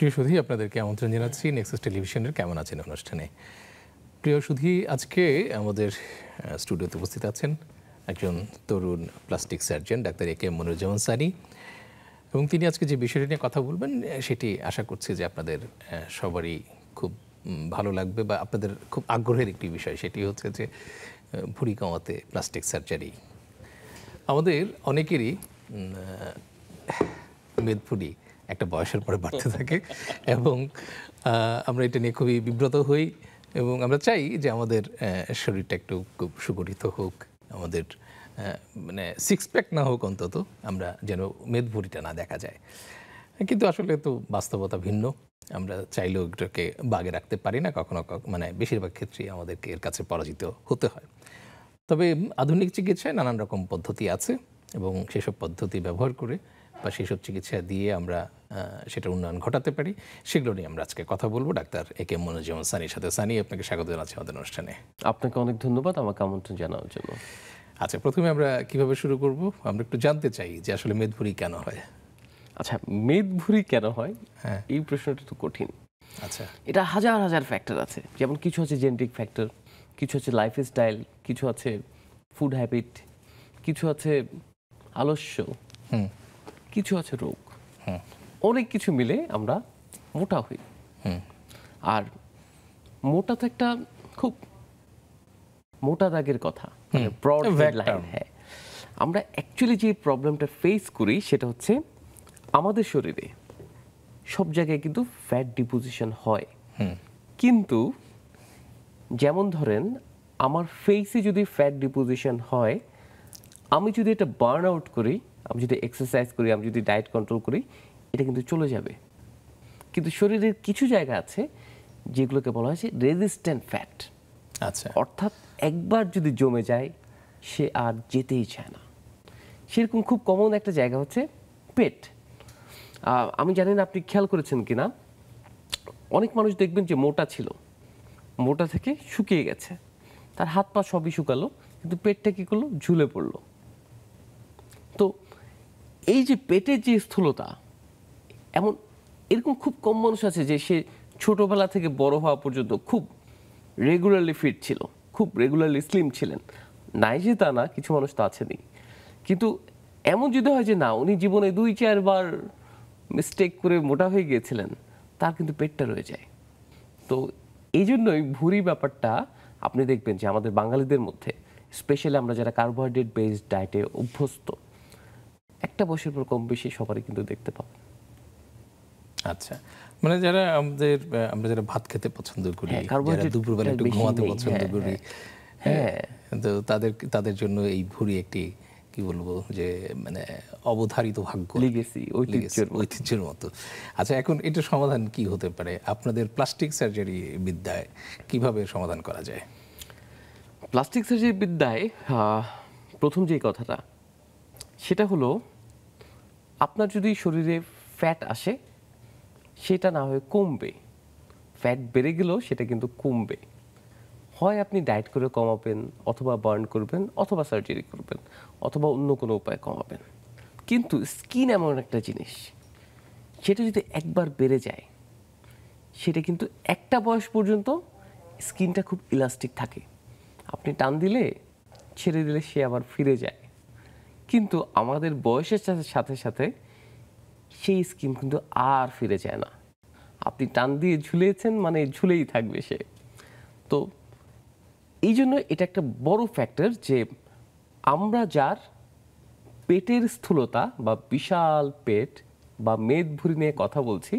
প্রিয় সুধী, আপনাদেরকে আমন্ত্রণ জানাচ্ছি নেক্সাস টেলিভিশনের কেমন আছেন অনুষ্ঠানে। প্রিয় সুধী, আজকে আমাদের স্টুডিওতে উপস্থিত আছেন একজন তরুণ প্লাস্টিক সার্জন ডাক্তার এ কে মনিরুজ্জামান সানি, এবং তিনি আজকে যে বিষয়টি নিয়ে কথা বলবেন সেটি আশা করছি যে আপনাদের সবারই খুব ভালো লাগবে বা আপনাদের খুব আগ্রহের একটি বিষয়। সেটি হচ্ছে যে ভুঁড়ি কমাতে প্লাস্টিক সার্জারি। আমাদের অনেকেরই মেদভুঁড়ি একটা বয়সের পরে বাড়তে থাকে এবং আমরা এটা নিয়ে খুবই বিব্রত হই এবং আমরা চাই যে আমাদের শরীরটা একটু খুব সুগঠিত হোক, আমাদের মানে সিক্স প্যাক না হোক, অন্তত আমরা যেন মেদভুঁড়িটা না দেখা যায়। কিন্তু আসলে তো বাস্তবতা ভিন্ন। আমরা চাইলেও এটাকে বাগে রাখতে পারি না, কখনো মানে বেশিরভাগ ক্ষেত্রেই আমাদেরকে এর কাছে পরাজিত হতে হয়। তবে আধুনিক চিকিৎসায় নানান রকম পদ্ধতি আছে এবং সেসব পদ্ধতি ব্যবহার করে বা সেসব চিকিৎসা দিয়ে আমরা সেটা উন্নয়ন ঘটাতে পারি। সেগুলো নিয়ে আমরা আজকে কথা বলবো ডাক্তার এ কে মনিরুজ্জামান সানির সাথে। সানি, আপনাকে স্বাগত জানাচ্ছি আমাদের অনুষ্ঠানে। আপনাকে অনেক ধন্যবাদ আমাকে আমন্ত্রণ জানানোর জন্য। আচ্ছা, প্রথমে আমরা কিভাবে শুরু করব? আমরা একটু জানতে চাই যে আসলে মেদভুঁড়ি কেন হয়। আচ্ছা, মেদভুঁড়ি কেন হয়, এই প্রশ্নটা তো কঠিন। আচ্ছা, এটা হাজার হাজার ফ্যাক্টর আছে। যেমন কিছু আছে জেনেটিক ফ্যাক্টর, কিছু আছে লাইফস্টাইল, কিছু আছে ফুড হ্যাবিট, কিছু আছে আলস্য, কিছু আছে রোগ। অনেক কিছু মিলে আমরা মোটা হই। আর মোটা তো একটা খুব মোটা দাগের কথা, ব্রড লাইন। হ্যাঁ, আমরা অ্যাকচুয়ালি যে প্রবলেমটা ফেস করি সেটা হচ্ছে আমাদের শরীরে সব জায়গায় কিন্তু ফ্যাট ডিপোজিশন হয়, কিন্তু যেমন ধরেন আমার ফেসে যদি ফ্যাট ডিপোজিশন হয়, আমি যদি এটা বার্ন আউট করি, আমি যদি এক্সারসাইজ করি, আমি যদি ডায়েট কন্ট্রোল করি, এটা কিন্তু চলে যাবে। কিন্তু শরীরের কিছু জায়গা আছে যেগুলোকে বলা হয়েছে রেজিস্ট্যান্ট ফ্যাট। আচ্ছা, অর্থাৎ একবার যদি জমে যায় সে আর যেতেই চায় না। সেরকম খুব কমন একটা জায়গা হচ্ছে পেট। আমি জানি না আপনি খেয়াল করেছেন কিনা, অনেক মানুষ দেখবেন যে মোটা ছিল, মোটা থেকে শুকিয়ে গেছে, তার হাত পা সবই শুকালো, কিন্তু পেটটা কি করলো, ঝুলে পড়লো। তো এই যে পেটের যে স্থূলতা, এরকম খুব কম মানুষ আছে যে সে ছোটবেলা থেকে বড় হওয়া পর্যন্ত খুব রেগুলারলি ফিট ছিল, খুব রেগুলারলি স্লিম ছিলেন। নাই যে তা না, কিছু মানুষ তো আছেনই। কিন্তু এমন যদি হয় যে না, উনি জীবনে 2-4 বার মিস্টেক করে মোটা হয়ে গিয়েছিলেন, তার কিন্তু পেটটা রয়ে যায়। তো এই জন্যই ভুঁড়ি ব্যাপারটা আপনি দেখবেন যে আমাদের বাঙালিদের মধ্যে, স্পেশালি আমরা যারা কার্বোহাইড্রেট বেসড ডায়েটে অভ্যস্ত, একটা বয়সের পর কম বেশি সবারই কিন্তু দেখতে পাবো। আচ্ছা, মানে যারা আমরা যারা ভাত খেতে পছন্দ করি, যারা দুপুরবেলা একটু ঘুমাতে পছন্দ করি, হ্যাঁ, তো তাদের জন্য এই ভুঁড়ি একটি কি বলবো যে মানে অবধারিত ভাগ্য, ঐতিহ্যের মতো। আচ্ছা, এখন এটার সমাধান কি হতে পারে আপনাদের প্লাস্টিক সার্জারি বিদ্যায়? কিভাবে সমাধান করা যায়? প্লাস্টিক সার্জারি বিদ্যায় প্রথম যে কথাটা, সেটা হলো আপনার যদি শরীরে ফ্যাট আসে, সেটা না হয়ে কমবে। ফ্যাট বেড়ে গেলেও সেটা কিন্তু কমবে। হয় আপনি ডায়েট করে কমাবেন, অথবা বার্ন করবেন, অথবা সার্জারি করবেন, অথবা অন্য কোনো উপায় কমাবেন। কিন্তু স্কিন এমন একটা জিনিস, সেটা যদি একবার বেড়ে যায়, সেটা কিন্তু একটা বয়স পর্যন্ত স্কিনটা খুব ইলাস্টিক থাকে। আপনি টান দিলে, ছেড়ে দিলে সে আবার ফিরে যায়। কিন্তু আমাদের বয়সের সাথে সাথে সেই স্কিন কিন্তু আর ফিরে যায় না। আপনি টান দিয়ে ঝুলিয়েছেন মানে ঝুলেই থাকবে সে। তো এই জন্য এটা একটা বড় ফ্যাক্টর যে আমরা যার পেটের স্থূলতা বা বিশাল পেট বা মেদভুঁড়ি নিয়ে কথা বলছি,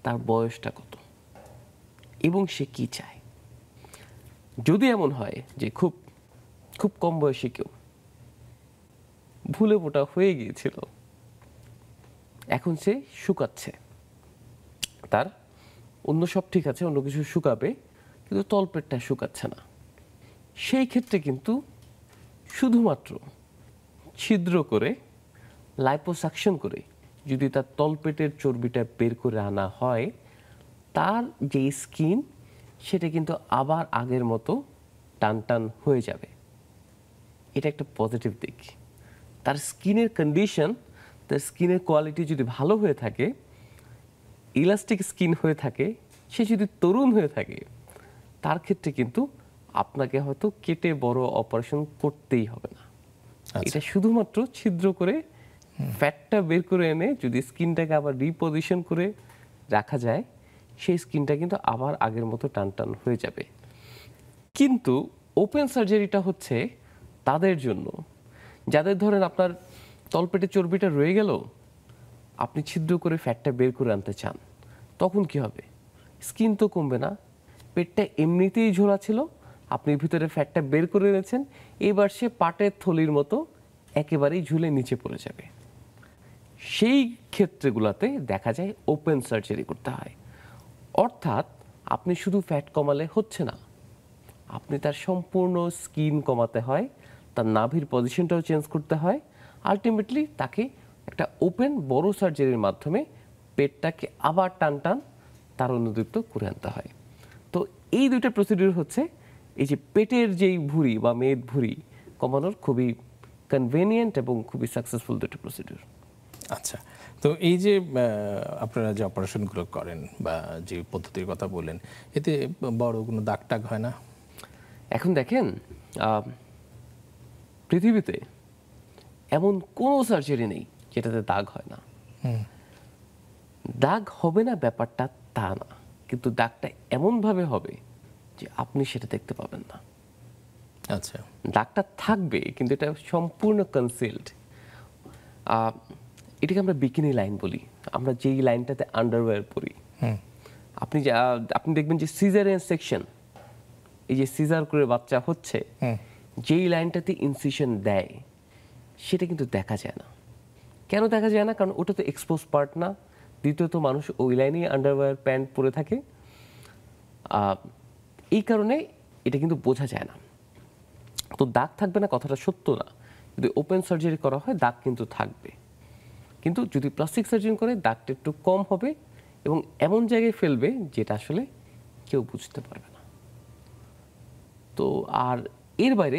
তার বয়সটা কত এবং সে কি চায়। যদি এমন হয় যে খুব খুব কম বয়সী কেউ ভুলে মোটা হয়ে গিয়েছিল, এখন সে শুকাচ্ছে, তার অন্য সব ঠিক আছে, অন্য কিছু শুকাবে, কিন্তু তলপেটটা শুকাচ্ছে না, সেই ক্ষেত্রে কিন্তু শুধুমাত্র ছিদ্র করে, লাইপোসাকশন করে যদি তার তলপেটের চর্বিটা বের করে আনা হয়, তার যে স্কিন সেটা কিন্তু আবার আগের মতো টান টান হয়ে যাবে। এটা একটা পজিটিভ দিক। তার স্কিনের কন্ডিশন, তার স্কিনের কোয়ালিটি যদি ভালো হয়ে থাকে, ইলাস্টিক স্কিন হয়ে থাকে, সে যদি তরুণ হয়ে থাকে, তার ক্ষেত্রে কিন্তু আপনাকে হয়তো কেটে বড় অপারেশন করতেই হবে না। এটা শুধুমাত্র ছিদ্র করে ফ্যাটটা বের করে এনে যদি স্কিনটাকে আবার রিপোজিশন করে রাখা যায়, সেই স্কিনটা কিন্তু আবার আগের মতো টান টান হয়ে যাবে। কিন্তু ওপেন সার্জারিটা হচ্ছে তাদের জন্য যাদের ধরেন আপনার তলপেটে চর্বিটা রয়ে গেল, আপনি ছিদ্র করে ফ্যাটটা বের করে আনতে চান, তখন কি হবে? স্কিন তো কমবে না, পেটটা এমনিতেই ঝোলা ছিল, আপনি ভিতরে ফ্যাটটা বের করে এনেছেন, এবার সে পাটের থলির মতো একেবারেই ঝুলে নিচে পড়ে যাবে। সেই ক্ষেত্রগুলোতে দেখা যায় ওপেন সার্জারি করতে হয়। অর্থাৎ আপনি শুধু ফ্যাট কমালে হচ্ছে না, আপনি তার সম্পূর্ণ স্কিন কমাতে হয়, তার নাভির পজিশনটাও চেঞ্জ করতে হয়, আলটিমেটলি তাকে একটা ওপেন বড় সার্জারির মাধ্যমে পেটটাকে আবার টান টান তার অনুদীপ্ত করে আনতে হয়। তো এই দুইটা প্রসিডিউর হচ্ছে এই যে পেটের যেই ভুঁড়ি বা মেদ ভুঁড়ি কমানোর খুবই কনভেনিয়েন্ট এবং খুবই সাকসেসফুল দুটো প্রসিডিউর। আচ্ছা, তো এই যে আপনারা যে অপারেশনগুলো করেন বা যে পদ্ধতির কথা বললেন, এতে বড় কোনো দাগ টাগ হয় না? এখন দেখেন, পৃথিবীতে এমন কোনো সার্জারি নেই যেটাতে দাগ হয় না। দাগ হবে না ব্যাপারটা তা না, কিন্তু দাগটা এমনভাবে হবে যে আপনি সেটা দেখতে পাবেন না। আচ্ছা, দাগটা থাকবে কিন্তু এটা সম্পূর্ণ কনসিল্ড। এটাকে আমরা বিকিনি লাইন বলি, আমরা যেই লাইনটাতে আন্ডারওয়্যার পরি। আপনি দেখবেন যে সিজারিয়ান সেকশন, এই যে সিজার করে বাচ্চা হচ্ছে, যেই লাইনটাতে ইনসিশন দেয় সেটা কিন্তু দেখা যায় না। কেন দেখা যায় না? কারণ ওটা তো এক্সপোজ পার্ট না। দ্বিতীয়ত মানুষ ওই লাইনেই আন্ডারওয়্যার প্যান্ট পরে থাকে, এই কারণে এটা কিন্তু বোঝা যায় না। তো দাগ থাকবে না কথাটা সত্য না। যদি ওপেন সার্জারি করা হয় দাগ কিন্তু থাকবে, কিন্তু যদি প্লাস্টিক সার্জারি করে দাগটা একটু কম হবে এবং এমন জায়গায় ফেলবে যেটা আসলে কেউ বুঝতে পারবে না। তো আর এর বাইরে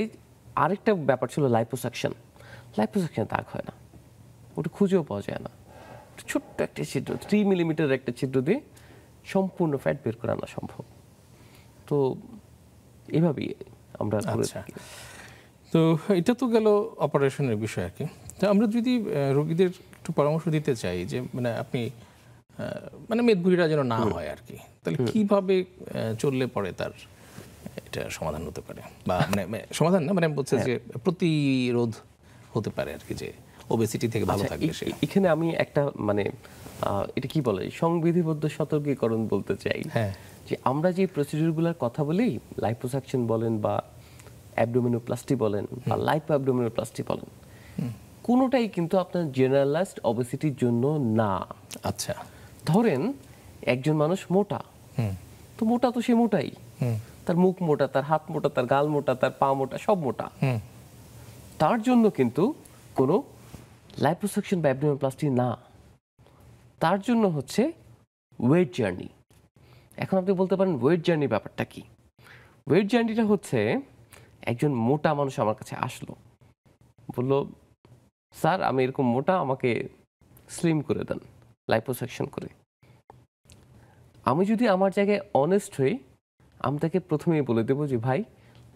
আরেকটা ব্যাপার ছিল লাইপোসাকশন। লাইপোসাকশনে দাগ হয় না, ওটা খুঁজেও পাওয়া যায় না। ছোট্ট একটা ছিদ্র, 3 মিলিমিটার একটা ছিদ্র দিয়ে সম্পূর্ণ ফ্যাট বের করে আনা সম্ভব। তো এভাবেই আমরা করে থাকি। তো এটা তো গেল অপারেশনের বিষয় আর কি। তো আমরা যদি রোগীদের একটু পরামর্শ দিতে চাই যে মানে আপনি মানে মেদভুঁড়িটা যেন না হয় আর কি, তাহলে কিভাবে চললে পরে তার এটা সমাধান হতে পারে, বা মানে সমাধান না, মানে বলছে যে প্রতিরোধ হতে পারে আর কি, যে ওবেসিটি থেকে ভালো থাকবে সে। এখানে আমি একটা মানে এটা কি বলে সংবিধিবদ্ধ সতর্কীকরণ বলতে চাই, যে আমরা যে প্রসিডিউরগুলোর কথা বলি, লাইপোসাকশন বলেন বা অ্যাবডোমিনোপ্লাস্টি বলেন বা লাইপো অ্যাবডোমিনোপ্লাস্টি বলেন, কোনোটাই কিন্তু আপনার জেনারেলাইজড ওবেসিটির জন্য না। আচ্ছা, ধরেন একজন মানুষ মোটা, তো মোটা তো সে মোটাই, তার মুখ মোটা, তার হাত মোটা, তার গাল মোটা, তার পা মোটা, সব মোটা, তার জন্য কিন্তু কোনো লাইপোসাকশন বা অ্যাবডোমিনোপ্লাস্টি না। তার জন্য হচ্ছে ওয়েট জার্নি। এখন আপনি বলতে পারেন ওয়েট জার্নি ব্যাপারটা কি? ওয়েট জার্নিটা হচ্ছে একজন মোটা মানুষ আমার কাছে আসলো, বলল স্যার আমি এরকম মোটা, আমাকে স্লিম করে দেন লাইপোসাকশন করে। আমি যদি আমার জায়গায় অনেস্ট হই, আমি তাকে প্রথমেই বলে দেবো যে ভাই,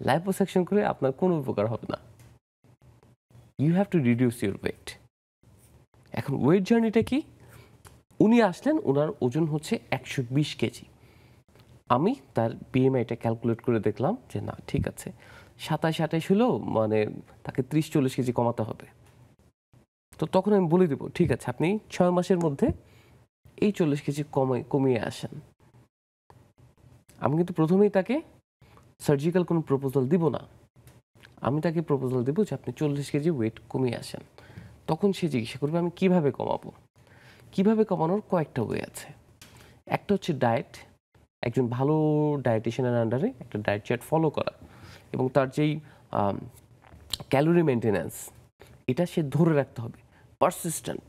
লাইপোসাকশন করে আপনার কোনো উপকার হবে না, you have to reduce your weight. এখন ওয়েট জার্নিটা কি? উনি আসলেন, ওনার ওজন হচ্ছে 120 কেজি। আমি তার বিএমআইটা ক্যালকুলেট করে দেখলাম যে না ঠিক আছে, 27-28 হলেও মানে তাকে 30-40 কেজি কমাতে হবে। তো তখন আমি বলে দেবো ঠিক আছে, আপনি 6 মাসের মধ্যে এই 40 কেজি কমিয়ে আসেন। আমি কিন্তু প্রথমেই তাকে সার্জিক্যাল কোনো প্রপোজাল দিব না, আমি তাকে প্রপোজাল দেবো যে আপনি 40 কেজি ওয়েট কমিয়ে আসেন। তখন সে জিজ্ঞাসা করবে আমি কিভাবে কমাবো। কিভাবে কমানোর কয়েকটা ওয়ে আছে। একটা হচ্ছে ডায়েট, একজন ভালো ডায়েটিশিয়ানের আন্ডারে একটা ডায়েট চার্ট ফলো করা এবং তার যেই ক্যালোরি মেনটেন্যান্স, এটা সে ধরে রাখতে হবে, পারসিস্টেন্ট।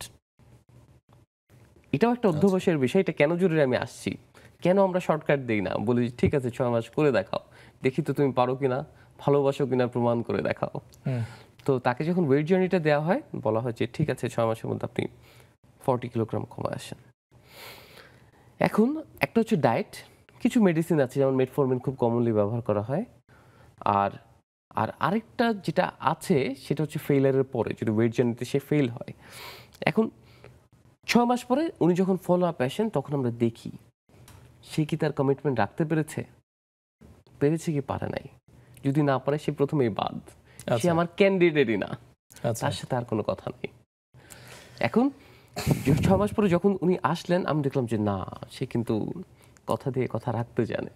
এটাও একটা অধ্যবসায়ের বিষয়। এটা কেন জরুরি আমি আসছি, কেন আমরা শর্টকাট দিই না, বলি ঠিক আছে 6 মাস করে দেখাও, দেখি তো তুমি পারো কিনা, ভালোবাসো কিনা, প্রমাণ করে দেখাও। তো তাকে যখন ওয়েট জার্নিটা দেওয়া হয়, বলা হয় যে ঠিক আছে 6 মাসের মধ্যে আপনি 40 কিলোগ্রাম কমে আসেন। এখন একটা হচ্ছে ডায়েট, কিছু মেডিসিন আছে যেমন মেটফরমিন খুব কমনলি ব্যবহার করা হয়। আর আর আরেকটা যেটা আছে সেটা হচ্ছে ফেইলারের পরে যদি ওয়েট জার্নিতে সে ফেল হয়। এখন 6 মাস পরে উনি যখন ফলো আপ আসেন তখন আমরা দেখি সে কি তার কমিটমেন্ট রাখতে পেরেছে কি পারে নাই। যদি না পারে সে প্রথমেই বাদ, সে আমার ক্যান্ডিডেটই না, তার সাথে আর কোনো কথা নেই। এখন 6 মাস পরে যখন উনি আসলেন আমি দেখলাম যে না, সে কিন্তু কথা দিয়ে কথা রাখতে জানে,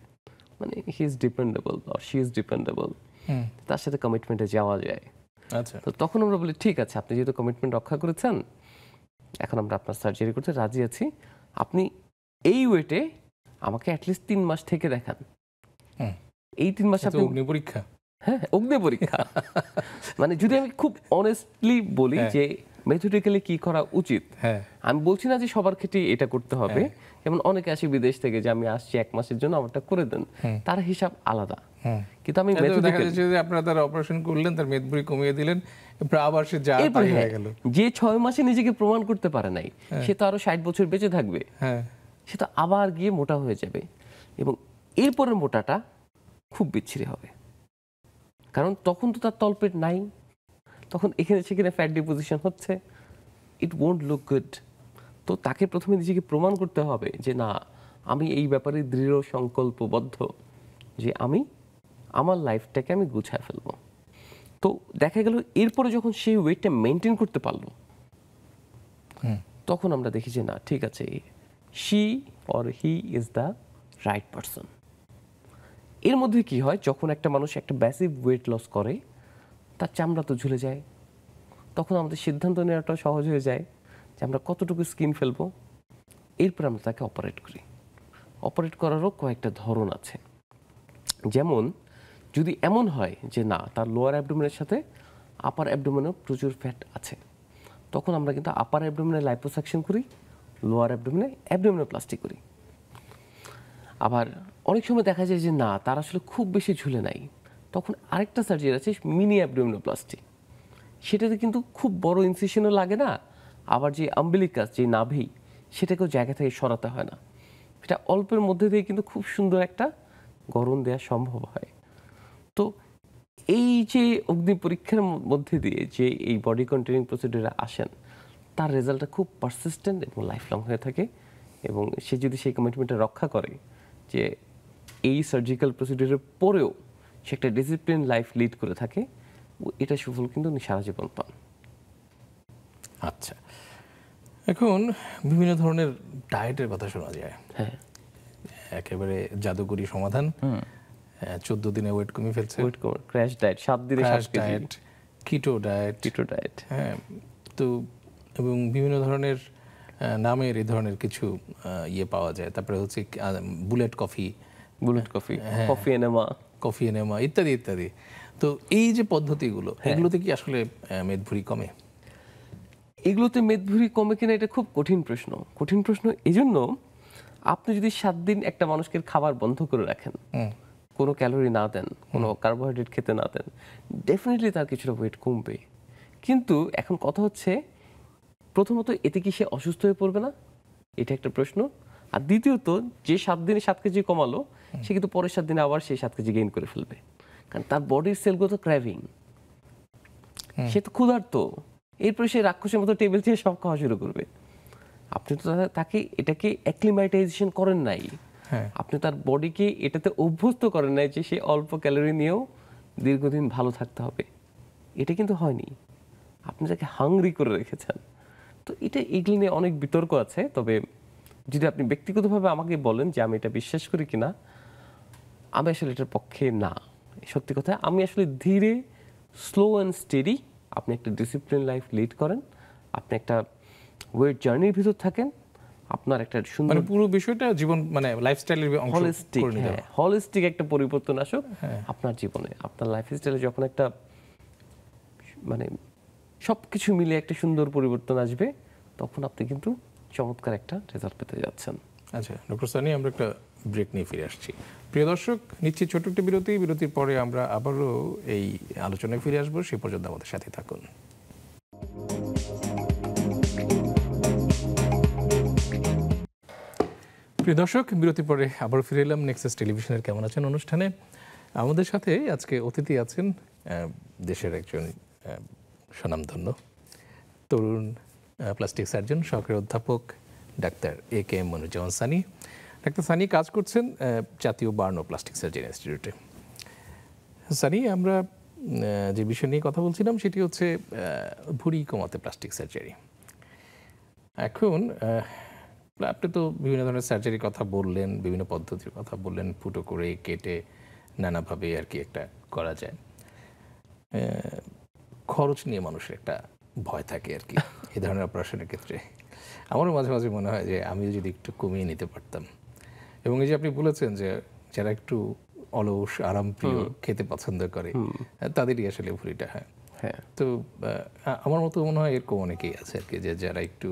মানে he is dependable or she is dependable, তার সাথে কমিটমেন্টে যাওয়া যায়। আচ্ছা, তো তখন আমরা বলি ঠিক আছে, আপনি যেহেতু কমিটমেন্ট রক্ষা করেছেন, এখন আমরা আপনার সার্জারি করতে রাজি আছি, আপনি এই ওয়েটে আমাকে অ্যাটলিস্ট 3 মাস থেকে দেখান। এই 3 মাস আপনি অগ্নি পরীক্ষা, হ্যাঁ অগ্নি পরীক্ষা। মানে যদি আমি খুব অনেস্টলি বলি যে মেথডিক্যালি কি করা উচিত, আমি বলছি না যে সবার ক্ষেত্রে এটা করতে হবে। যেমন অনেকে আসে বিদেশ থেকে যে আমি আসছি 1 মাসের জন্য আমারটা করে দেন, তার হিসাব আলাদা। কিন্তু আমি আপনারা তার অপারেশন করলেন, তার মেদভুঁড়ি কমিয়ে দিলেন, আবার সে যা হয়ে গেল। যে 6 মাসে নিজেকে প্রমাণ করতে পারে নাই সে তো আরো 60 বছর বেঁচে থাকবে, সে তো আবার গিয়ে মোটা হয়ে যাবে, এবং এরপরের মোটাটা খুব বিচ্ছিরি হবে, কারণ তখন তো তার তলপেট নাই, তখন এখানে সেখানে ফ্যাট ডিপোজিশন হচ্ছে, ইট ওয়ন্ট লুক গুড। তো তাকে প্রথমে নিজেকে প্রমাণ করতে হবে যে না, আমি এই ব্যাপারে দৃঢ় সংকল্পবদ্ধ যে আমি আমার লাইফটাকে আমি গুছায় ফেলবো। তো দেখা গেল এরপরে যখন সেই ওয়েটটা মেনটেন করতে পারলো, তখন আমরা দেখি যে না ঠিক আছে, she or he is the right person. এর মধ্যে কি হয়, যখন একটা মানুষ একটা ব্যাসিভ ওয়েট লস করে, তার চামড়া তো ঝুলে যায়, তখন আমাদের সিদ্ধান্ত নেওয়াটা সহজ হয়ে যায় যে আমরা কতটুকু স্কিন ফেলবো, এরপর আমরা তাকে অপারেট করি। অপারেট করারও কয়েকটা ধরন আছে। যেমন যদি এমন হয় যে না, তার লোয়ার অ্যাবডোমেনের সাথে আপার অ্যাবডোমেনেও প্রচুর ফ্যাট আছে, তখন আমরা কিন্তু আপার অ্যাবডোমেনে লাইপোসাকশন করি, লোয়ার অ্যাবডোমেনে অ্যাবডোমিনোপ্লাস্টি করি। আবার অনেক সময় দেখা যায় যে না, তার আসলে খুব বেশি ঝুলে নাই, তখন আরেকটা সার্জারি আছে মিনি অ্যাবডোমিনোপ্লাস্টি। সেটাতে কিন্তু খুব বড় ইনসিশনও লাগে না, আবার যে আম্বিলিকাস যে নাভি সেটাকেও জায়গা থেকে সরাতে হয় না, এটা অল্পের মধ্যে দিয়ে কিন্তু খুব সুন্দর একটা গড়ন দেওয়া সম্ভব হয়। তো এই যে অগ্নি পরীক্ষার মধ্যে দিয়ে যে এই বডি কন্টেনিং প্রসিডিউরে আসেন, তার রেজাল্টটা খুব পারসিস্টেন্ট এবং লাইফ লং হয়ে থাকে, এবং সে যদি সেই কমিটমেন্টটা রক্ষা করে যে এই সার্জিক্যাল প্রসিডিউরের পরেও সে একটা ডিসিপ্লিন লাইফ লিড করে থাকে, এটা সুফল কিন্তু উনি সারা জীবন পান। আচ্ছা, এখন বিভিন্ন ধরনের ডায়েটের কথা শোনা যায়, একেবারে জাদুকরি সমাধান, 14 দিনে ওয়েট কমিয়ে ফেলছে, ক্র্যাশ ডায়েট, 7 দিনে 7 কেজি, কিটো ডায়েট, হ্যাঁ। তো এবং বিভিন্ন ধরনের নামের এই ধরনের কিছু ইয়ে পাওয়া যায়। তারপরে হচ্ছে বুলেট কফি, কফি এনেমা ইত্যাদি ইত্যাদি। তো এই যে পদ্ধতিগুলো, এগুলোতে কি আসলে মেদভুঁড়ি কমে? এগুলোতে মেদভুঁড়ি কমে কিনা এটা খুব কঠিন প্রশ্ন। এই জন্য আপনি যদি 7 দিন একটা মানুষকে খাবার বন্ধ করে রাখেন, কোনো ক্যালোরি না দেন, কোনো কার্বোহাইড্রেট খেতে না দেন, ডেফিনেটলি তার কিছুটা ওয়েট কমবে। কিন্তু এখন কথা হচ্ছে, প্রথমত এতে কি সে অসুস্থ হয়ে পড়বে না, এটা একটা প্রশ্ন। আর দ্বিতীয়ত, যে 7 দিনে 7 কেজি কমালো, সে কিন্তু পরের 7 দিনে আবার সেই 7 কেজি গেইন করে ফেলবে, কারণ তার বডির সেলগুলো তো ক্র্যাভিং, সে তো ক্ষুধার্ত, এরপরে সে রাক্ষসের মতো টেবিল থেকে সব খাওয়া শুরু করবে। আপনি তো তাকে এটাকে অ্যাক্লিমাটাইজেশন করেন নাই, আপনি তার বডিকে এটাতে অভ্যস্ত করেন নাই যে সে অল্প ক্যালোরি নিয়েও দীর্ঘদিন ভালো থাকতে হবে, এটা কিন্তু হয়নি, আপনি তাকে হাংরি করে রেখেছেন। তো এগুলো নিয়ে অনেক বিতর্ক আছে। তবে যদি আপনি ব্যক্তিগতভাবে আমাকে বলেন যে আমি এটা বিশ্বাস করি কিনা, আমি আসলে এটার পক্ষে না। সত্যি কথা, আমি আসলে ধীরে, স্লো অ্যান্ড স্টেডি, আপনি একটা ডিসিপ্লিন লাইফ লিড করেন, আপনি একটা ওয়েট জার্নির ভিতর থাকেন, আপনার একটা সুন্দর পুরো বিষয়টা জীবন মানে লাইফস্টাইলের অংশ করে নিতে হবে, হলিস্টিক একটা পরিবর্তন আসুক আপনার জীবনে। আপনার লাইফস্টাইলে যখন একটা মানে সবকিছু মিলে একটা সুন্দর পরিবর্তন আসবে, তখন আপনি কিন্তু চমৎকার একটা রেজাল্ট পেতে যাচ্ছেন। আচ্ছা ডক্টর সানি, আমরা একটা ব্রেক নিয়ে ফিরে আসছি। প্রিয় দর্শক, নিচ্ছি ছোট্ট একটা বিরতির পরে আমরা আবারও এই আলোচনায় ফিরে আসবো। সে পর্যন্ত আমাদের সাথে থাকুন। প্রিয় দর্শক, বিরতি পরে আবার ফিরে এলাম নেক্সাস টেলিভিশনের কেমন আছেন অনুষ্ঠানে। আমাদের সাথে আজকে অতিথি আছেন দেশের একজন স্বনামধন্য তরুণ প্লাস্টিক সার্জন, সহকারী অধ্যাপক doctor AKM Moniruzzaman Sunny. Doctor Sunny কাজ করছেন জাতীয় বার্ন ও প্লাস্টিক সার্জারি ইনস্টিটিউটে। সানি, আমরা যে বিষয় নিয়ে কথা বলছিলাম সেটি হচ্ছে ভুঁড়ি কমাতে প্লাস্টিক সার্জারি। এখন আপনি তো বিভিন্ন ধরনের সার্জারির কথা বললেন, বিভিন্ন পদ্ধতির কথা বললেন, ফুটো করে কেটে নানাভাবে আর কি একটা করা যায়। খরচ নিয়ে মানুষের একটা ভয় থাকে আর কি এই ধরনের অপারেশনের ক্ষেত্রে। আমারও মাঝে মাঝে মনে হয় যে আমিও যদি একটু কমিয়ে নিতে পারতাম। এবং এই যে আপনি বলেছেন যে যারা একটু অলস, আরামপ্রিয়, খেতে পছন্দ করে তাদেরই আসলে ভুঁড়িটা হয়। তো আমার মতো মনে হয় এরকম অনেকেই আছে আর কি, যে যারা একটু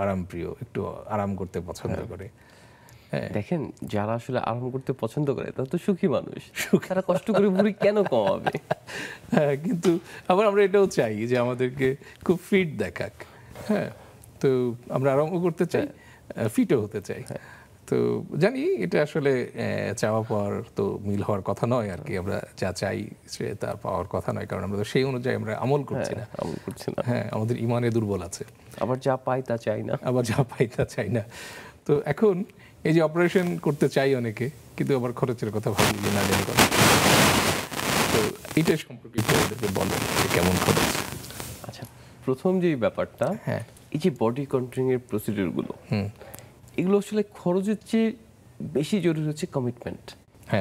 আরামপ্রিয়, একটু আরাম করতে পছন্দ করে। দেখেন, যারা আসলে আরাম করতে পছন্দ করে তারা তো সুখী মানুষ, তারা কষ্ট করে ভুঁড়ি কেন কমাবে? হ্যাঁ, কিন্তু আবার আমরা এটাও চাই যে আমাদেরকে খুব ফিট দেখাক। হ্যাঁ, তো আমরা আরাম করতে চাই, ফিটও হতে চাই। তো জানি এটা আসলে চাওয়া পাওয়ার তো মিল হওয়ার কথা নয় আর কি। আমরা যা চাই সে তা পাওয়ার কথা নয়, কারণ আমরা তো সেই অনুযায়ী আমরা আমল করছি না। হ্যাঁ, আমাদের ইমানে দুর্বল আছে। আবার যা পাই তা চাই না। তো এখন এই যে অপারেশন করতে চাই অনেকে, কিন্তু আবার খরচের কথা ভাবি যে না জানি কথা। তো এটা সম্পর্কে আমাদেরকে বলেন যে কেমন খরচ। আচ্ছা, প্রথম যে ব্যাপারটা, এই যে বডি কন্ট্রোলিং এর প্রসিডিউরগুলো, এগুলো আসলে খরচের চেয়ে বেশি জরুরি হচ্ছে কমিটমেন্ট,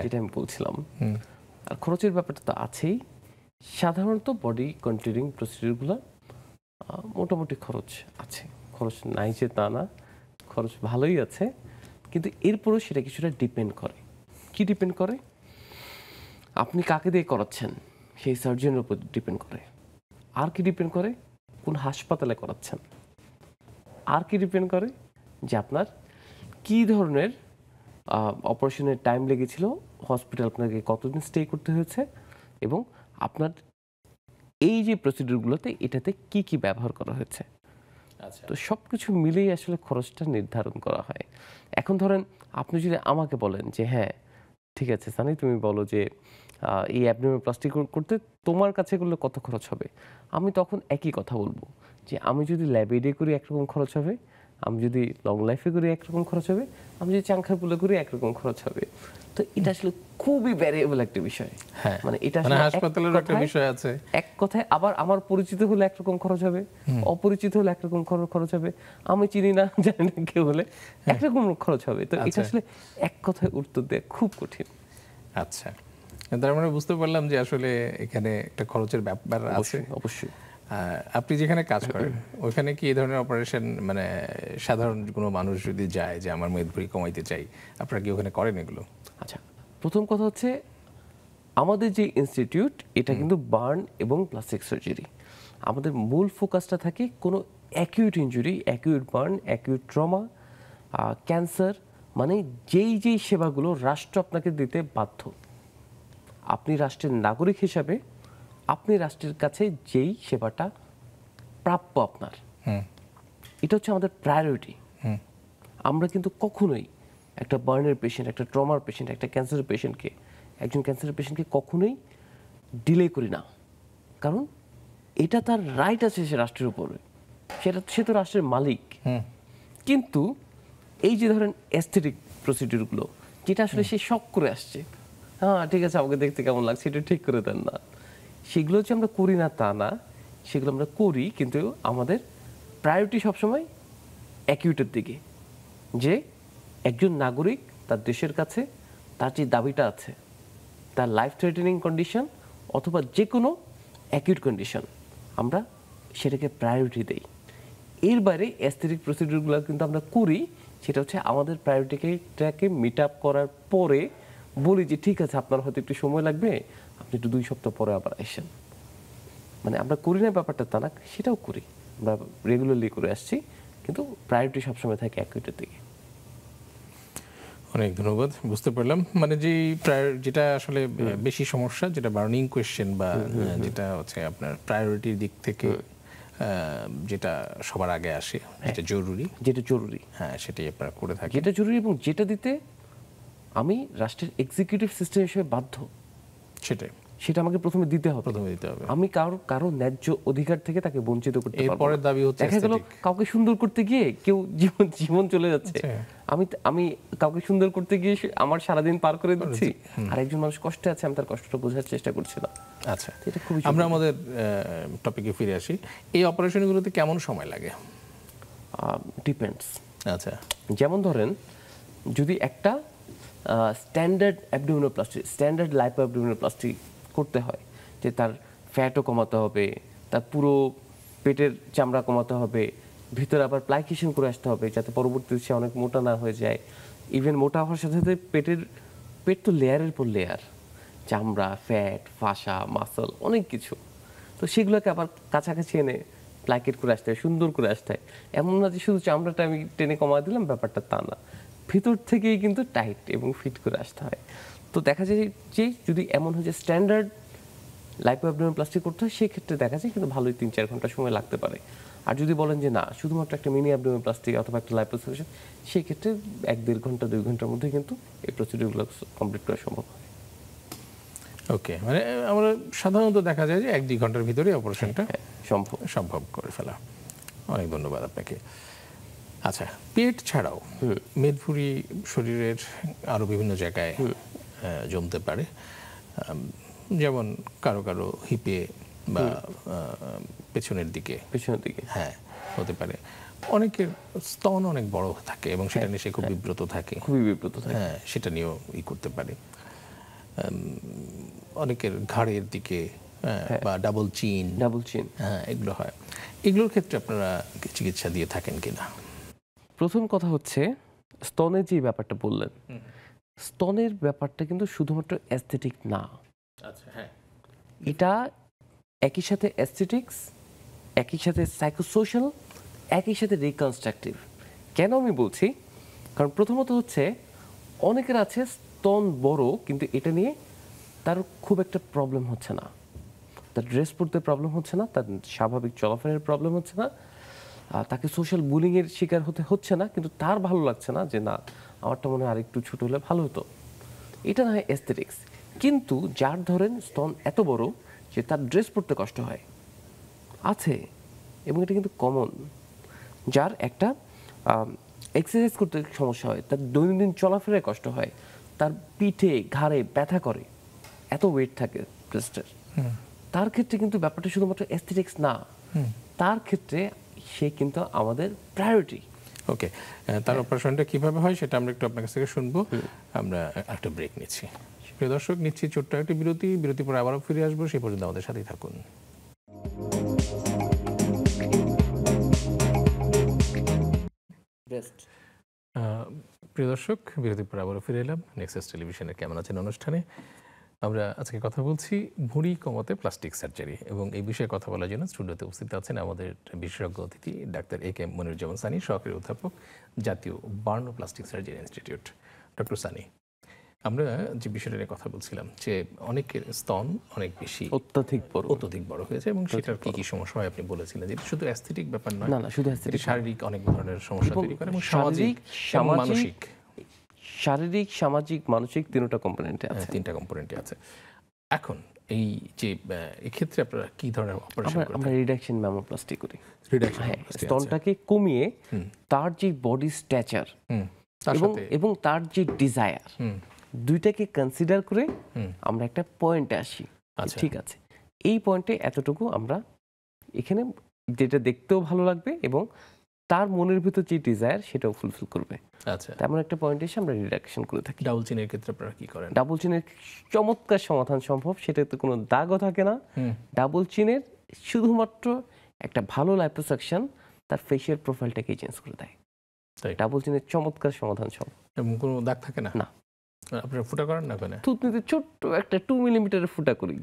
যেটা আমি বলছিলাম। আর খরচের ব্যাপারটা তো আছেই। সাধারণত বডি কন্ট্রোলিং প্রসিডিউরগুলো মোটামুটি খরচ আছে, খরচ নাই যে তা না, খরচ ভালোই আছে। কিন্তু এরপরও সেটা কিছুটা ডিপেন্ড করে। কি ডিপেন্ড করে? আপনি কাকে দিয়ে করাচ্ছেন সেই সার্জনের উপর ডিপেন্ড করে। আর কি ডিপেন্ড করে? কোন হাসপাতালে করাচ্ছেন। আর কি ডিপেন্ড করে? যে আপনার কি ধরনের অপারেশনের টাইম লেগেছিল, হসপিটাল আপনাকে কতদিন স্টে করতে হয়েছে, এবং আপনার এই যে প্রসিডিউরগুলোতে এটাতে কি কি ব্যবহার করা হয়েছে। তো সব কিছু মিলেই আসলে খরচটা নির্ধারণ করা হয়। এখন ধরেন আপনি যদি আমাকে বলেন যে হ্যাঁ ঠিক আছে সানি, তুমি বলো যে এই অ্যাবডোমিনোপ্লাস্টি করতে তোমার কাছে করলে কত খরচ হবে, আমি তখন একই কথা বলবো যে আমি যদি ল্যাবেডে করি একরকম খরচ হবে, আমি যদি লং লাইফে করি একরকম খরচ হবে, আমি যদি চাংখারপুলে করি একরকম খরচ হবে। তো এটা আসলে খুবই ভ্যারিয়েবল একটা বিষয়। মানে এটা আসলে হাসপাতালের একটা বিষয় আছে। এক কথায় আবার আমার পরিচিত হলে একরকম খরচ হবে, অপরিচিত হলে একরকম খরচ হবে, আমি চিনি না জানি না কেউ হলে একরকম খরচ হবে। তো এটা আসলে এক কথায় উত্তর দেওয়া খুব কঠিন। আচ্ছা, তার মানে বুঝতে পারলাম যে আসলে এখানে একটা খরচের ব্যাপার আছে। অবশ্যই। আপনি যেখানে কাজ করেন ওইখানে কি এই ধরনের অপারেশন, মানে সাধারণ কোনো মানুষ যদি যায় যে আমার মেদভুঁড়ি কমাইতে চাই, আপনারা কি ওখানে করেন এগুলো? আচ্ছা, প্রথম কথা হচ্ছে আমাদের যে ইনস্টিটিউট এটা কিন্তু বার্ন এবং প্লাস্টিক সার্জারি। আমাদের মূল ফোকাসটা থাকে কোনো acute injury, acute burn, acute trauma, cancer, মানে যেই সেবাগুলো রাষ্ট্র আপনাকে দিতে বাধ্য। আপনি রাষ্ট্রের নাগরিক হিসাবে আপনি রাষ্ট্রের কাছে যেই সেবাটা প্রাপ্য আপনার, এটা হচ্ছে আমাদের প্রায়োরিটি। আমরা কিন্তু কখনোই একটা বার্নের পেশেন্ট, একটা ট্রমার পেশেন্ট, একটা ক্যান্সারের পেশেন্টকে, একজন ক্যান্সারের পেশেন্টকে কখনোই ডিলে করি না, কারণ এটা তার রাইট আছে সে রাষ্ট্রের উপরে, সে তো রাষ্ট্রের মালিক। কিন্তু এই যে ধরেন অ্যাস্থেটিক প্রসিডিউরগুলো, যেটা আসলে সে শখ করে আসছে, হ্যাঁ ঠিক আছে আমাকে দেখতে কেমন লাগছে এটা ঠিক করে দেন না, সেগুলো যে আমরা করি না তা না, সেগুলো আমরা করি, কিন্তু আমাদের প্রায়োরিটি সবসময় অ্যাকিউটের দিকে। যে একজন নাগরিক তার দেশের কাছে তার যে দাবিটা আছে, তার লাইফ থ্রেটেনিং কন্ডিশন অথবা যে কোনো অ্যাকিউট কন্ডিশন, আমরা সেটাকে প্রায়োরিটি দেই। এর বাইরে অ্যাস্থেটিক প্রসিডিউরগুলো কিন্তু আমরা করি, সেটা হচ্ছে আমাদের প্রায়োরিটিটাকে মিট আপ করার পরে বলি যে ঠিক আছে আপনার হয়তো একটু সময় লাগবে, আপনি একটু 2 সপ্তাহ পরে আবার আসেন। মানে আমরা করি না ব্যাপারটা তা না, সেটাও করি, আমরা রেগুলারলি করে আসছি, কিন্তু প্রায়োরিটি সবসময় থাকে অ্যাকিউটের দিকে। অনেক ধন্যবাদ, বুঝতে পারলাম। মানে যেটা আসলে বেশি সমস্যা, যেটা বার্নিং কোয়েশ্চেন বা যেটা হচ্ছে আপনার প্রায়োরিটির দিক থেকে যেটা সবার আগে আসে, যেটা জরুরি, যেটা জরুরি, হ্যাঁ সেটাই আপনারা করে থাকেন। যেটা জরুরি এবং যেটা দিতে আমি রাষ্ট্রের এক্সিকিউটিভ সিস্টেম হিসেবে বাধ্য, সেটা আমাকে প্রথমে দিতে হবে। আমি কারো ন্যায্য অধিকার থেকে তাকে বঞ্চিত করতে পারবো না। এরপরের দাবি হচ্ছে দেখা গেল কাউকে সুন্দর করতে গিয়ে কেউ জীবন চলে যাচ্ছে, আমি কাউকে সুন্দর করতে গিয়ে আমার সারাদিন পার করে দিচ্ছি, আর একজন মানুষ কষ্টে আছে, আমি তার কষ্টটা বোঝার চেষ্টা করছি না। আচ্ছা, আমরা আমাদের টপিকে ফিরে আসি। এই অপারেশনগুলোতে কেমন সময় লাগে? ডিপেন্ডস। আচ্ছা, যেমন ধরেন যদি একটা standard abdominoplasty, standard lipo abdominoplasty করতে হয়, যে তার ফ্যাটও কমাতে হবে, তার পুরো পেটের চামড়া কমাতে হবে, ভিতরে আবার প্লাইকেশন করে আসতে হবে যাতে পরবর্তীতে সে অনেক মোটা না হয়ে যায়। ইভেন মোটা হওয়ার সাথে সাথে পেট তো লেয়ারের পর লেয়ার, চামড়া, ফ্যাট, ফাসা, মাসল, অনেক কিছু। তো সেগুলোকে আবার কাছাকাছি এনে প্লাকেট করে আসতে হয়, সুন্দর করে আসতে হয়। এমন না যে শুধু চামড়াটা আমি টেনে কমা দিলাম, ব্যাপারটা তা না, ভিতর থেকেই কিন্তু টাইট এবং ফিট করে আসতে হয়। তো দেখা যায় যে যদি এমন হয় যে স্ট্যান্ডার্ড লাইপো অ্যাবডোমিনোপ্লাস্টি করতে হয়, সেক্ষেত্রে দেখা যায় কিন্তু ভালোই 3-4 ঘন্টা সময় লাগতে পারে। আর যদি বলেন যে না শুধুমাত্র একটা মিনি অ্যাবডোমিনোপ্লাস্টি অথবা একটা লাইপোসুকশন, সেই ক্ষেত্রে 1-1.5 ঘন্টা 2 ঘন্টার মধ্যে কিন্তু এই প্রসিডিউরগুলো কমপ্লিট করা সম্ভব হয়। ওকে, মানে আমরা সাধারণত দেখা যায় যে 1-2 ঘন্টার ভিতরে অপারেশনটা সম্ভব করে ফেলা। অনেক ধন্যবাদ আপনাকে। আচ্ছা, পেট ছাড়াও মেদভুঁড়ি শরীরের আরো বিভিন্ন জায়গায় জমতে পারে, যেমন কারো কারো হিপে বা পেছনের দিকে, হ্যাঁ হতে পারে। অনেকের স্তন অনেক বড় থাকে এবং সেটা নিয়ে সে খুব বিব্রত থাকে, হ্যাঁ সেটা নিয়েও করতে পারে। অনেকের ঘাড়ের দিকে বা ডাবল চিন, হ্যাঁ এগুলো হয়। এগুলোর ক্ষেত্রে আপনারা চিকিৎসা দিয়ে থাকেন কিনা? প্রথম কথা হচ্ছে স্তনের যে ব্যাপারটা বললেন, স্তনের ব্যাপারটা কিন্তু শুধুমাত্র অ্যাস্থেটিক না। আচ্ছা, হ্যাঁ, এটা একই সাথে অ্যাস্থেটিক্স, একই সাথে সাইকোসোশ্যাল, একই সাথে রিকনস্ট্রাকটিভ। কেন আমি বলছি? কারণ প্রথমত হচ্ছে অনেকের আছে স্তন বড় কিন্তু এটা নিয়ে তার খুব একটা প্রবলেম হচ্ছে না, তার ড্রেস পরতে প্রবলেম হচ্ছে না, তার স্বাভাবিক চলাফেরার প্রবলেম হচ্ছে না, তাকে সোশ্যাল বুলিংয়ের শিকার হচ্ছে না, কিন্তু তার ভালো লাগছে না যে না আমারটা মনে হয় আরেকটু ছোট হলে ভালো হতো। এটা না হয় অ্যাস্থেটিক্স। কিন্তু যার ধরেন স্তন এত বড় যে তার ড্রেস পরতে কষ্ট হয় আছে, এবং এটা কিন্তু কমন, যার একটা এক্সারসাইজ করতে সমস্যা হয়, তার দৈনন্দিন চলাফেরায় কষ্ট হয়, তার পিঠে ঘাড়ে ব্যথা করে, এত ওয়েট থাকে ব্রেস্টের, তার ক্ষেত্রে কিন্তু ব্যাপারটা শুধুমাত্র অ্যাস্থেটিক্স না, তার ক্ষেত্রে সে কিন্তু আমাদের প্রায়োরিটি। ওকে, তার অপারেশনটা কিভাবে হয় সেটা আমরা একটু আপনার কাছ থেকে শুনবো। আমরা একটা ব্রেক নিচ্ছি। প্রিয় দর্শক, নিচ্ছি ছোট্ট একটি বিরতি পরে আবারও ফিরে আসবো। সেই পর্যন্ত আমাদের সাথেই থাকুন। প্রিয় দর্শক, বিরতির পর আবারও ফিরে এলাম নেক্সাস টেলিভিশনের কেমন আছেন অনুষ্ঠানে। আমরা আজকে কথা বলছি ভুঁড়ি কমাতে প্লাস্টিক সার্জারি, এবং এই বিষয়ে কথা বলার জন্য স্টুডিওতে উপস্থিত আছেন আমাদের বিশেষজ্ঞ অতিথি ডাক্তার এ কে মনিরুজ্জামান সানি, সহকারী অধ্যাপক, জাতীয় burn plastic surgery institute. Doctor Sunny, আমরা যে বিষয়টা নিয়ে কথা বলছিলাম যে অনেকের স্তন অনেক বেশি অত্যধিক বড় হয়েছে এবং সেটার কি কি সমস্যা হয় আপনি বলেছিলেন যে শুধু অ্যাস্থেটিক ব্যাপার নয়, না শুধু অ্যাস্থেটিক, শারীরিক অনেক ধরনের সমস্যা তৈরি করে এবং শারীরিক, সামাজিক, মানসিক তিনটা কম্পোনেন্টে আছে। এখন এই যে এক্ষেত্রে আপনারা কি ধরনের অপারেশন করেন? আমরা রিডাকশন ম্যামোপ্লাস্টি করি। স্তনটাকে কমিয়ে তার যে বডি স্ট্যাচার এবং তার যে ডিজায়ার, দুইটাকে কনসিডার করে আমরা একটা পয়েন্টে আসি। ঠিক আছে, এই পয়েন্টে এতটুকু আমরা এখানে যেটা দেখতেও ভালো লাগবে এবং তার মনের ভিতর যে ডিজায়ার সেটাও ফুলফিল করবে। আচ্ছা, তেমন একটা পয়েন্টে এসে আমরা রিডাকশন করে থাকি। ডাবল চিনের ক্ষেত্রে আপনারা কি করেন? ডাবল চিনের চমৎকার সমাধান সম্ভব, সেটাতে কোনো দাগও থাকে না। ডাবল চিনের শুধুমাত্র একটা ভালো লাইপোসাকশন তার ফেশিয়াল প্রোফাইলটাকে চেঞ্জ করে দেয়। ডাবল চিনের চমৎকার সমাধান সম্ভব এবং কোনো দাগ থাকে না। না, আপনারা ফুটা করেন না? কেন? থুতনিতে ছোট্ট একটা 2 মিলিমিটারের ফুটা করি।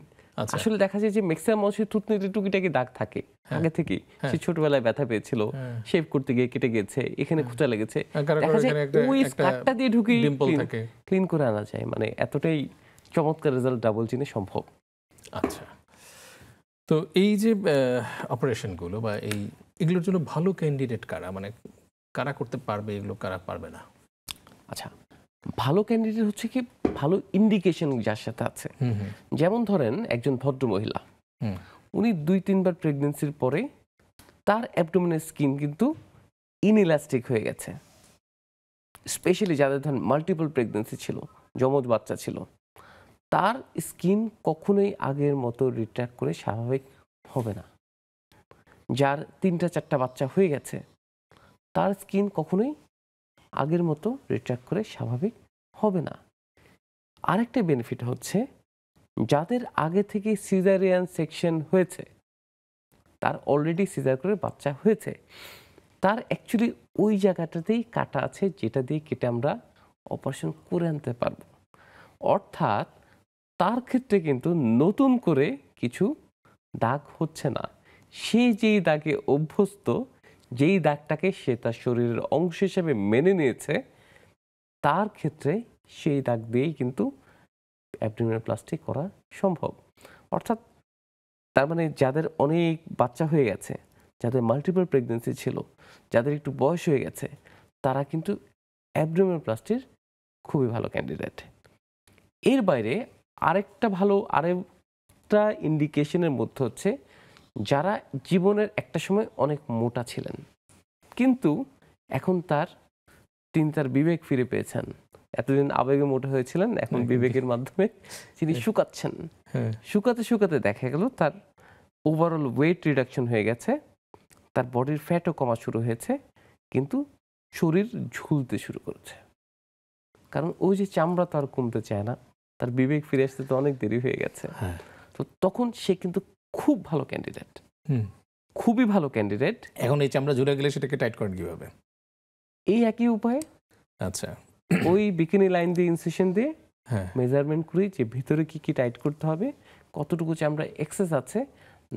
আসলে দেখা যায় যে ম্যাক্সিমাম মানুষের থুতনিতে টুকিটাকি দাগ থাকে আগে থেকে, সে ছোটবেলায় ব্যথা পেয়েছিল, শেভ করতে গিয়ে কেটে গেছে, এখানে খোঁচা লেগেছে, দেখা যায় ওই কাটটা দিয়ে ঢুকি ক্লিন করে আনা যায়। মানে এতটাই চমৎকার রেজাল্ট ডাবল চিনে সম্ভব। আচ্ছা, তো এই যে অপারেশনগুলো বা এগুলোর জন্য ভালো ক্যান্ডিডেট কারা, মানে কারা করতে পারবে এগুলো, কারা পারবে না? আচ্ছা, ভালো ক্যান্ডিডেট হচ্ছে কি ভালো ইন্ডিকেশন যার সাথে আছে। যেমন ধরেন একজন ভদ্র মহিলা, উনি 2-3 বার প্রেগনেন্সির পরে তার অ্যাবডোমেনের স্কিন কিন্তু ইনইলাস্টিক হয়ে গেছে। স্পেশালি যাদের ধরেন মাল্টিপল প্রেগনেন্সি ছিল, যমজ বাচ্চা ছিল, তার স্কিন কখনোই আগের মতো রিট্র্যাক্ট করে স্বাভাবিক হবে না। যার 3টা-4টা বাচ্চা হয়ে গেছে, তার স্কিন কখনোই আগের মতো রিট্র্যাক্ট করে স্বাভাবিক হবে না। আরেকটা বেনিফিট হচ্ছে যাদের আগে থেকে সিজারিয়ান সেকশন হয়েছে, তার অলরেডি সিজার করে বাচ্চা হয়েছে, তার অ্যাকচুয়ালি ওই জায়গাটাতেই কাটা আছে যেটা দিয়ে কেটে আমরা অপারেশন করে আনতে পারবো। অর্থাৎ তার ক্ষেত্রে কিন্তু নতুন করে কিছু দাগ হচ্ছে না। সে যেই দাগে অভ্যস্ত, যেই দাগটাকে সে তার শরীরের অংশ হিসেবে মেনে নিয়েছে, তার ক্ষেত্রে সেই দাগ দিয়েই কিন্তু অ্যাবডোমিনোপ্লাস্টি করা সম্ভব। অর্থাৎ তার মানে যাদের অনেক বাচ্চা হয়ে গেছে, যাদের মাল্টিপল প্রেগনেন্সি ছিল, যাদের একটু বয়স হয়ে গেছে, তারা কিন্তু অ্যাবডোমিনোপ্লাস্টির খুবই ভালো ক্যান্ডিডেট। এর বাইরে আরেকটা ইন্ডিকেশনের মধ্যে হচ্ছে যারা জীবনের একটা সময় অনেক মোটা ছিলেন, কিন্তু এখন তিনি তার বিবেক ফিরে পেয়েছেন। এতদিন আবেগে মোটা হয়েছিলেন, এখন বিবেকের মাধ্যমে তিনি শুকাচ্ছেন। শুকাতে শুকাতে দেখা গেল তার ওভারঅল ওয়েট রিডাকশন হয়ে গেছে, তার বডির ফ্যাটও কমা শুরু হয়েছে, কিন্তু শরীর ঝুলতে শুরু করেছে। কারণ ওই যে চামড়া তো আর কমতে চায় না, তার বিবেক ফিরে আসতে তো অনেক দেরি হয়ে গেছে। তো তখন সে কিন্তু খুব ভালো ক্যান্ডিডেট, খুবই ভালো ক্যান্ডিডেট। এখন এই চামড়া ঝুলে গেলে সেটাকে টাইট করেন কিভাবে? এই একই উপায়ে, আচ্ছা, ওই বিকিনি লাইন দিয়ে ইনসিশন দিয়ে মেজারমেন্ট করি যে ভিতরে কি কি টাইট করতে হবে, কতটুকু চামড়া এক্সেস আছে,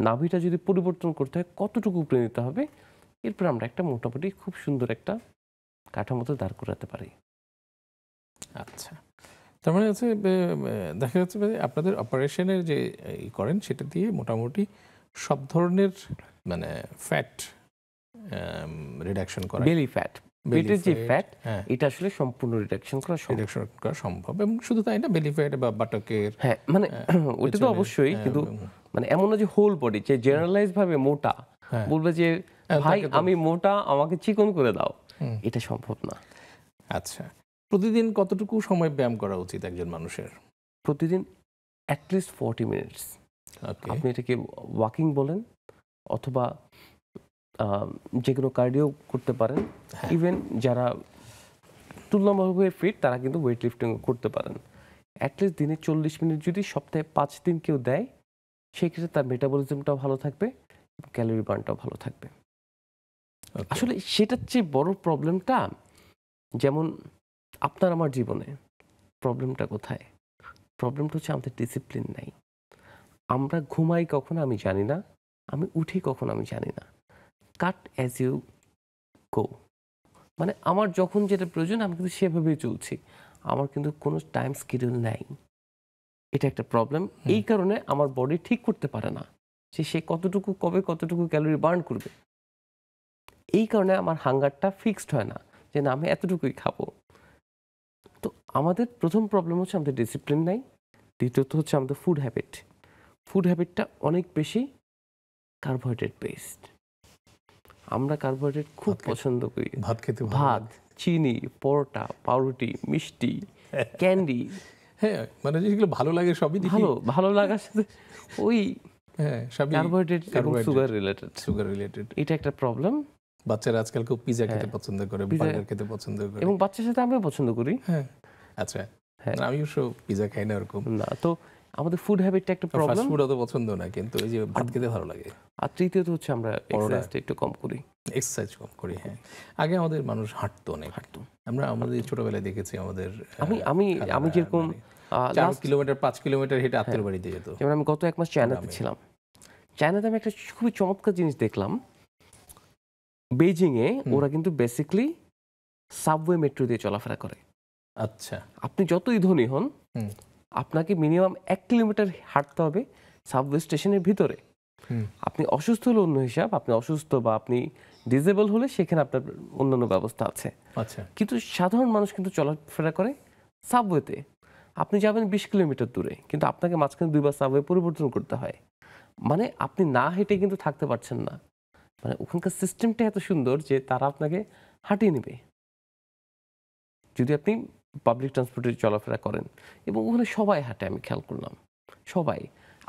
নাভিটা যদি পরিবর্তন করতে হয় কতটুকু উপরে নিতে হবে, এরপর আমরা একটা মোটামুটি খুব সুন্দর একটা কাঠামোতে দাঁড় করাতে পারি। আচ্ছা, তার মানে হচ্ছে দেখা যাচ্ছে আপনাদের অপারেশনের যে করেন সেটা দিয়ে মোটামুটি সব ধরনের মানে ফ্যাট রিডাকশন করা, বেলি ফ্যাট, পেটের যে ফ্যাট, এটা আসলে সম্পূর্ণ রিডাকশন করা সম্ভব। এবং শুধু তাই না, বেলি ফ্যাট বা বাটকের, হ্যাঁ মানে ওটা তো অবশ্যই, কিন্তু মানে এমন না যে হোল বডি, যে জেনারেলাইজ ভাবে মোটা বলবে যে ভাই আমি মোটা, আমাকে চিকন করে দাও, এটা সম্ভব না। আচ্ছা, প্রতিদিন কতটুকু সময় ব্যায়াম করা উচিত একজন মানুষের? প্রতিদিন অ্যাটলিস্ট 40 মিনিটস। আপনি এটাকে ওয়াকিং বলেন, অথবা যে কোনো কার্ডিও করতে পারেন। ইভেন যারা তুলনামূলকভাবে ফিট, তারা কিন্তু ওয়েট লিফটিং করতে পারেন। অ্যাটলিস্ট দিনে 40 মিনিট যদি সপ্তাহে 5 দিন কেউ দেয়, সেক্ষেত্রে তার মেটাবলিজমটাও ভালো থাকবে, ক্যালোরি বার্নটাও ভালো থাকবে। আসলে সেটার চেয়ে বড় প্রবলেমটা, যেমন আপনার আমার জীবনে প্রবলেমটা কোথায়? প্রবলেমটা হচ্ছে আমাদের ডিসিপ্লিন নাই। আমরা ঘুমাই কখন আমি জানি না, আমি উঠি কখন আমি জানি না। কাট অ্যাজ ইউ গো, মানে আমার যখন যেটা প্রয়োজন আমি কিন্তু সেভাবেই চলছি, আমার কিন্তু কোনো টাইম শিডিউল নাই। এটা একটা প্রবলেম। এই কারণে আমার বডি ঠিক করতে পারে না যে সে কতটুকু কবে কতটুকু ক্যালোরি বার্ন করবে। এই কারণে আমার হাঙ্গারটা ফিক্সড হয় না যে না আমি এতটুকুই খাবো। তো আমাদের প্রথম প্রবলেম হচ্ছে আমাদের ডিসিপ্লিন নাই। দ্বিতীয়ত হচ্ছে আমাদের ফুড হ্যাবিট। ফুড হ্যাবিটটা অনেক বেশি কার্বোহাইড্রেট বেসড। আমরা কার্বোহাইড্রেট খুব পছন্দ করি, ভাত খেতে, ভাত, চিনি, পরোটা, পাউরুটি, মিষ্টি, ক্যান্ডি। হ্যাঁ, মানে যেগুলো ভালো লাগে সবই ভালো লাগার সাথে ওই সবই কার্বোহাইড্রেট এবং সুগার রিলেটেড। এটা একটা প্রবলেম। বাচ্চারা আজকাল খুব পিজা খেতে পছন্দ করে, বার্গার খেতে পছন্দ করে, এবং বাচ্চার সাথে আমিও পছন্দ করি। আচ্ছা, আমি অবশ্য পিজা খাই না এরকম না। তো আমাদের ফুড হ্যাবিটটা একটা প্রবলেম। ফাস্ট ফুড অত পছন্দ না, কিন্তু এই যে ভাত খেতে ভালো লাগে। আর তৃতীয়ত হচ্ছে আমরা এক্সারসাইজটা একটু কম করি। এক্সারসাইজ কম করি, হ্যাঁ। আগে আমাদের মানুষ হাঁটতো অনেক, আমরা আমাদের ছোটবেলায় দেখেছি আমাদের আমি যেরকম 4 কিলোমিটার 5 কিলোমিটার হেঁটে আত্মীয়র বাড়িতে যেত। যেমন আমি গত 1 মাস চায়নাতে ছিলাম। চায়নাতে আমি একটা খুবই চমৎকার জিনিস দেখলাম। বেইজিং এ ওরা কিন্তু বেসিক্যালি সাবওয়ে মেট্রো দিয়ে চলাফেরা করে। আচ্ছা, আপনি যতই ধনী হন, আপনাকে মিনিমাম 1 কিলোমিটার হাঁটতে হবে সাবওয়ে স্টেশনের ভিতরে। আপনি অসুস্থ হলে অন্য হিসাব, আপনি অসুস্থ বা আপনি ডিসেবল হলে সেখানে আপনার অন্যান্য ব্যবস্থা আছে। আচ্ছা, কিন্তু সাধারণ মানুষ কিন্তু চলাফেরা করে সাবওয়েতে। আপনি যাবেন 20 কিলোমিটার দূরে, কিন্তু আপনাকে মাঝখানে 2 বার সাবওয়ে পরিবর্তন করতে হয়। মানে আপনি না হেঁটে কিন্তু থাকতে পারছেন না। মানে ওখানকার সিস্টেমটা এত সুন্দর যে তারা আপনাকে হাঁটিয়ে নেবে যদি আপনি পাবলিক ট্রান্সপোর্টে চলাফেরা করেন। এবং ওখানে সবাই হাঁটে, আমি খেয়াল করলাম সবাই।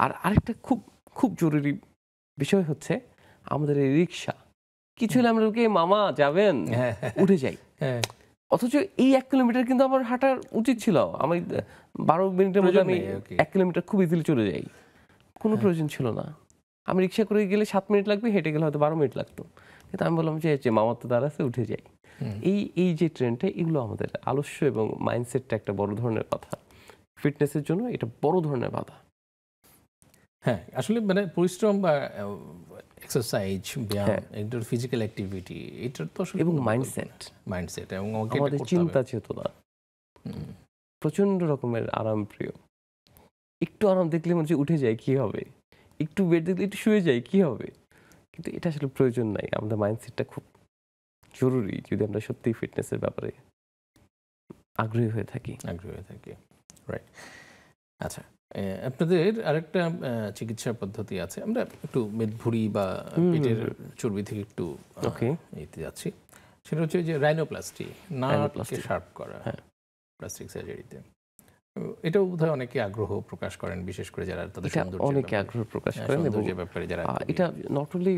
আর আরেকটা খুব খুব জরুরি বিষয় হচ্ছে আমাদের এই রিক্সা। কিছু হলে আমরা ওকে মামা যাবেন, হ্যাঁ, উঠে যাই। হ্যাঁ, অথচ এই 1 কিলোমিটার কিন্তু আমার হাঁটার উচিত ছিল। আমি 12 মিনিটের মধ্যে প্রয়োজন আমি নেই, okay. 1 কিলোমিটার খুব ইজিলি চলে যাই। কোনো প্রয়োজন ছিল না। আমি রিক্সা করে গেলে 7 মিনিট লাগবে, হেঁটে গেলে হয়তো 12 মিনিট লাগতো। কিন্তু আমি বললাম যে মামার তো দ্বার আছে, উঠে যাই। এই যে ট্রেন্ডটা, এগুলো আমাদের আলস্য এবং মাইন্ডসেটটা একটা বড় ধরনের কথা। ফিটনেসের জন্য এটা বড় ধরনের বাধা। হ্যাঁ, আসলে মানে পরিশ্রম বা এক্সারসাইজ, ব্যায়াম, হ্যাঁ। এটার ফিজিক্যাল অ্যাক্টিভিটি, এটার তো আসলে এবং কোনো বিকল্প মাইন্ডসেট, না। মাইন্ডসেট এবং আমাকে এটা আমাদের করতে চিন্তা হবে। চেতনা প্রচন্ড রকমের আরাম প্রিয়। একটু আরাম দেখলে মনে হচ্ছে উঠে যায় কি হবে, একটু বেড দেখলে একটু শুয়ে যায় কি হবে। কিন্তু এটা আসলে প্রয়োজন নাই। আমাদের মাইন্ডসেটটা খুব জরুরি যদি আমরা সত্যিই ফিটনেসের ব্যাপারে আগ্রহী হয়ে থাকি। আগ্রহী হয়ে থাকে, রাইট। আচ্ছা, আপনাদের আরেকটা চিকিৎসা পদ্ধতি আছে। আমরা একটু মেদভুঁড়ি বা পেটের চর্বি থেকে একটু ওকে। এতে যাচ্ছি। সেটা হচ্ছে যে রাইনোপ্লাস্টি, নাককে রাইনোপ্লাস্টি। শার্প করা হ্যাঁ। প্লাস্টিক সার্জারিতে। এটাও বোধহয় অনেকে আগ্রহ প্রকাশ করেন, বিশেষ করে যারা তাদের এটা সৌন্দর্যের অনেকে ব্যাপারে, আগ্রহ প্রকাশ করেন এবং সৌন্দর্যের ব্যাপারে যারা খুবই- এটা নট অনলি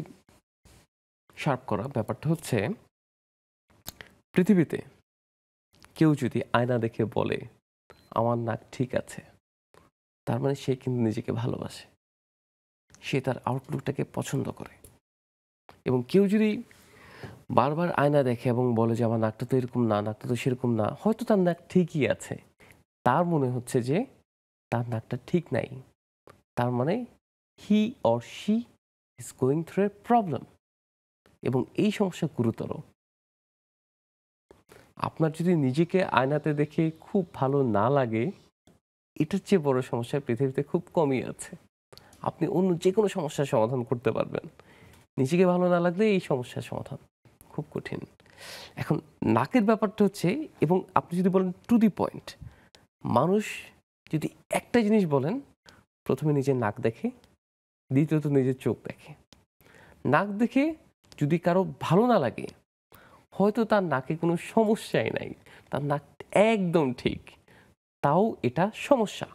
শার্প করা, ব্যাপারটা হচ্ছে পৃথিবীতে কেউ যদি আয়না দেখে বলে আমার নাক ঠিক আছে, তার মানে সে কিন্তু নিজেকে ভালোবাসে, সে তার আউটলুকটাকে পছন্দ করে। এবং কেউ যদি বারবার আয়না দেখে এবং বলে যে আমার নাকটা তো এরকম না, নাকটা তো সেরকম না, হয়তো তার নাক ঠিকই আছে, তার মনে হচ্ছে যে তার নাকটা ঠিক নাই। তার মানে he or she is going through a problem. এবং এই সমস্যা গুরুতর। আপনার যদি নিজেকে আয়নাতে দেখে খুব ভালো না লাগে, এটার চেয়ে বড় সমস্যা পৃথিবীতে খুব কমই আছে। আপনি অন্য যে কোনো সমস্যার সমাধান করতে পারবেন, নিজেকে ভালো না লাগলে এই সমস্যার সমাধান খুব কঠিন। এখন নাকের ব্যাপারটা হচ্ছে, এবং আপনি যদি বলেন টু দি পয়েন্ট, মানুষ যদি একটা জিনিস বলেন, প্রথমে নিজের নাক দেখে, দ্বিতীয়ত নিজের চোখ দেখে। নাক দেখে যদি কারো ভালো না লাগে, হয়তো তার নাকে কোনো সমস্যাই নাই, তার নাক একদম ঠিক, তাও এটা সমস্যা।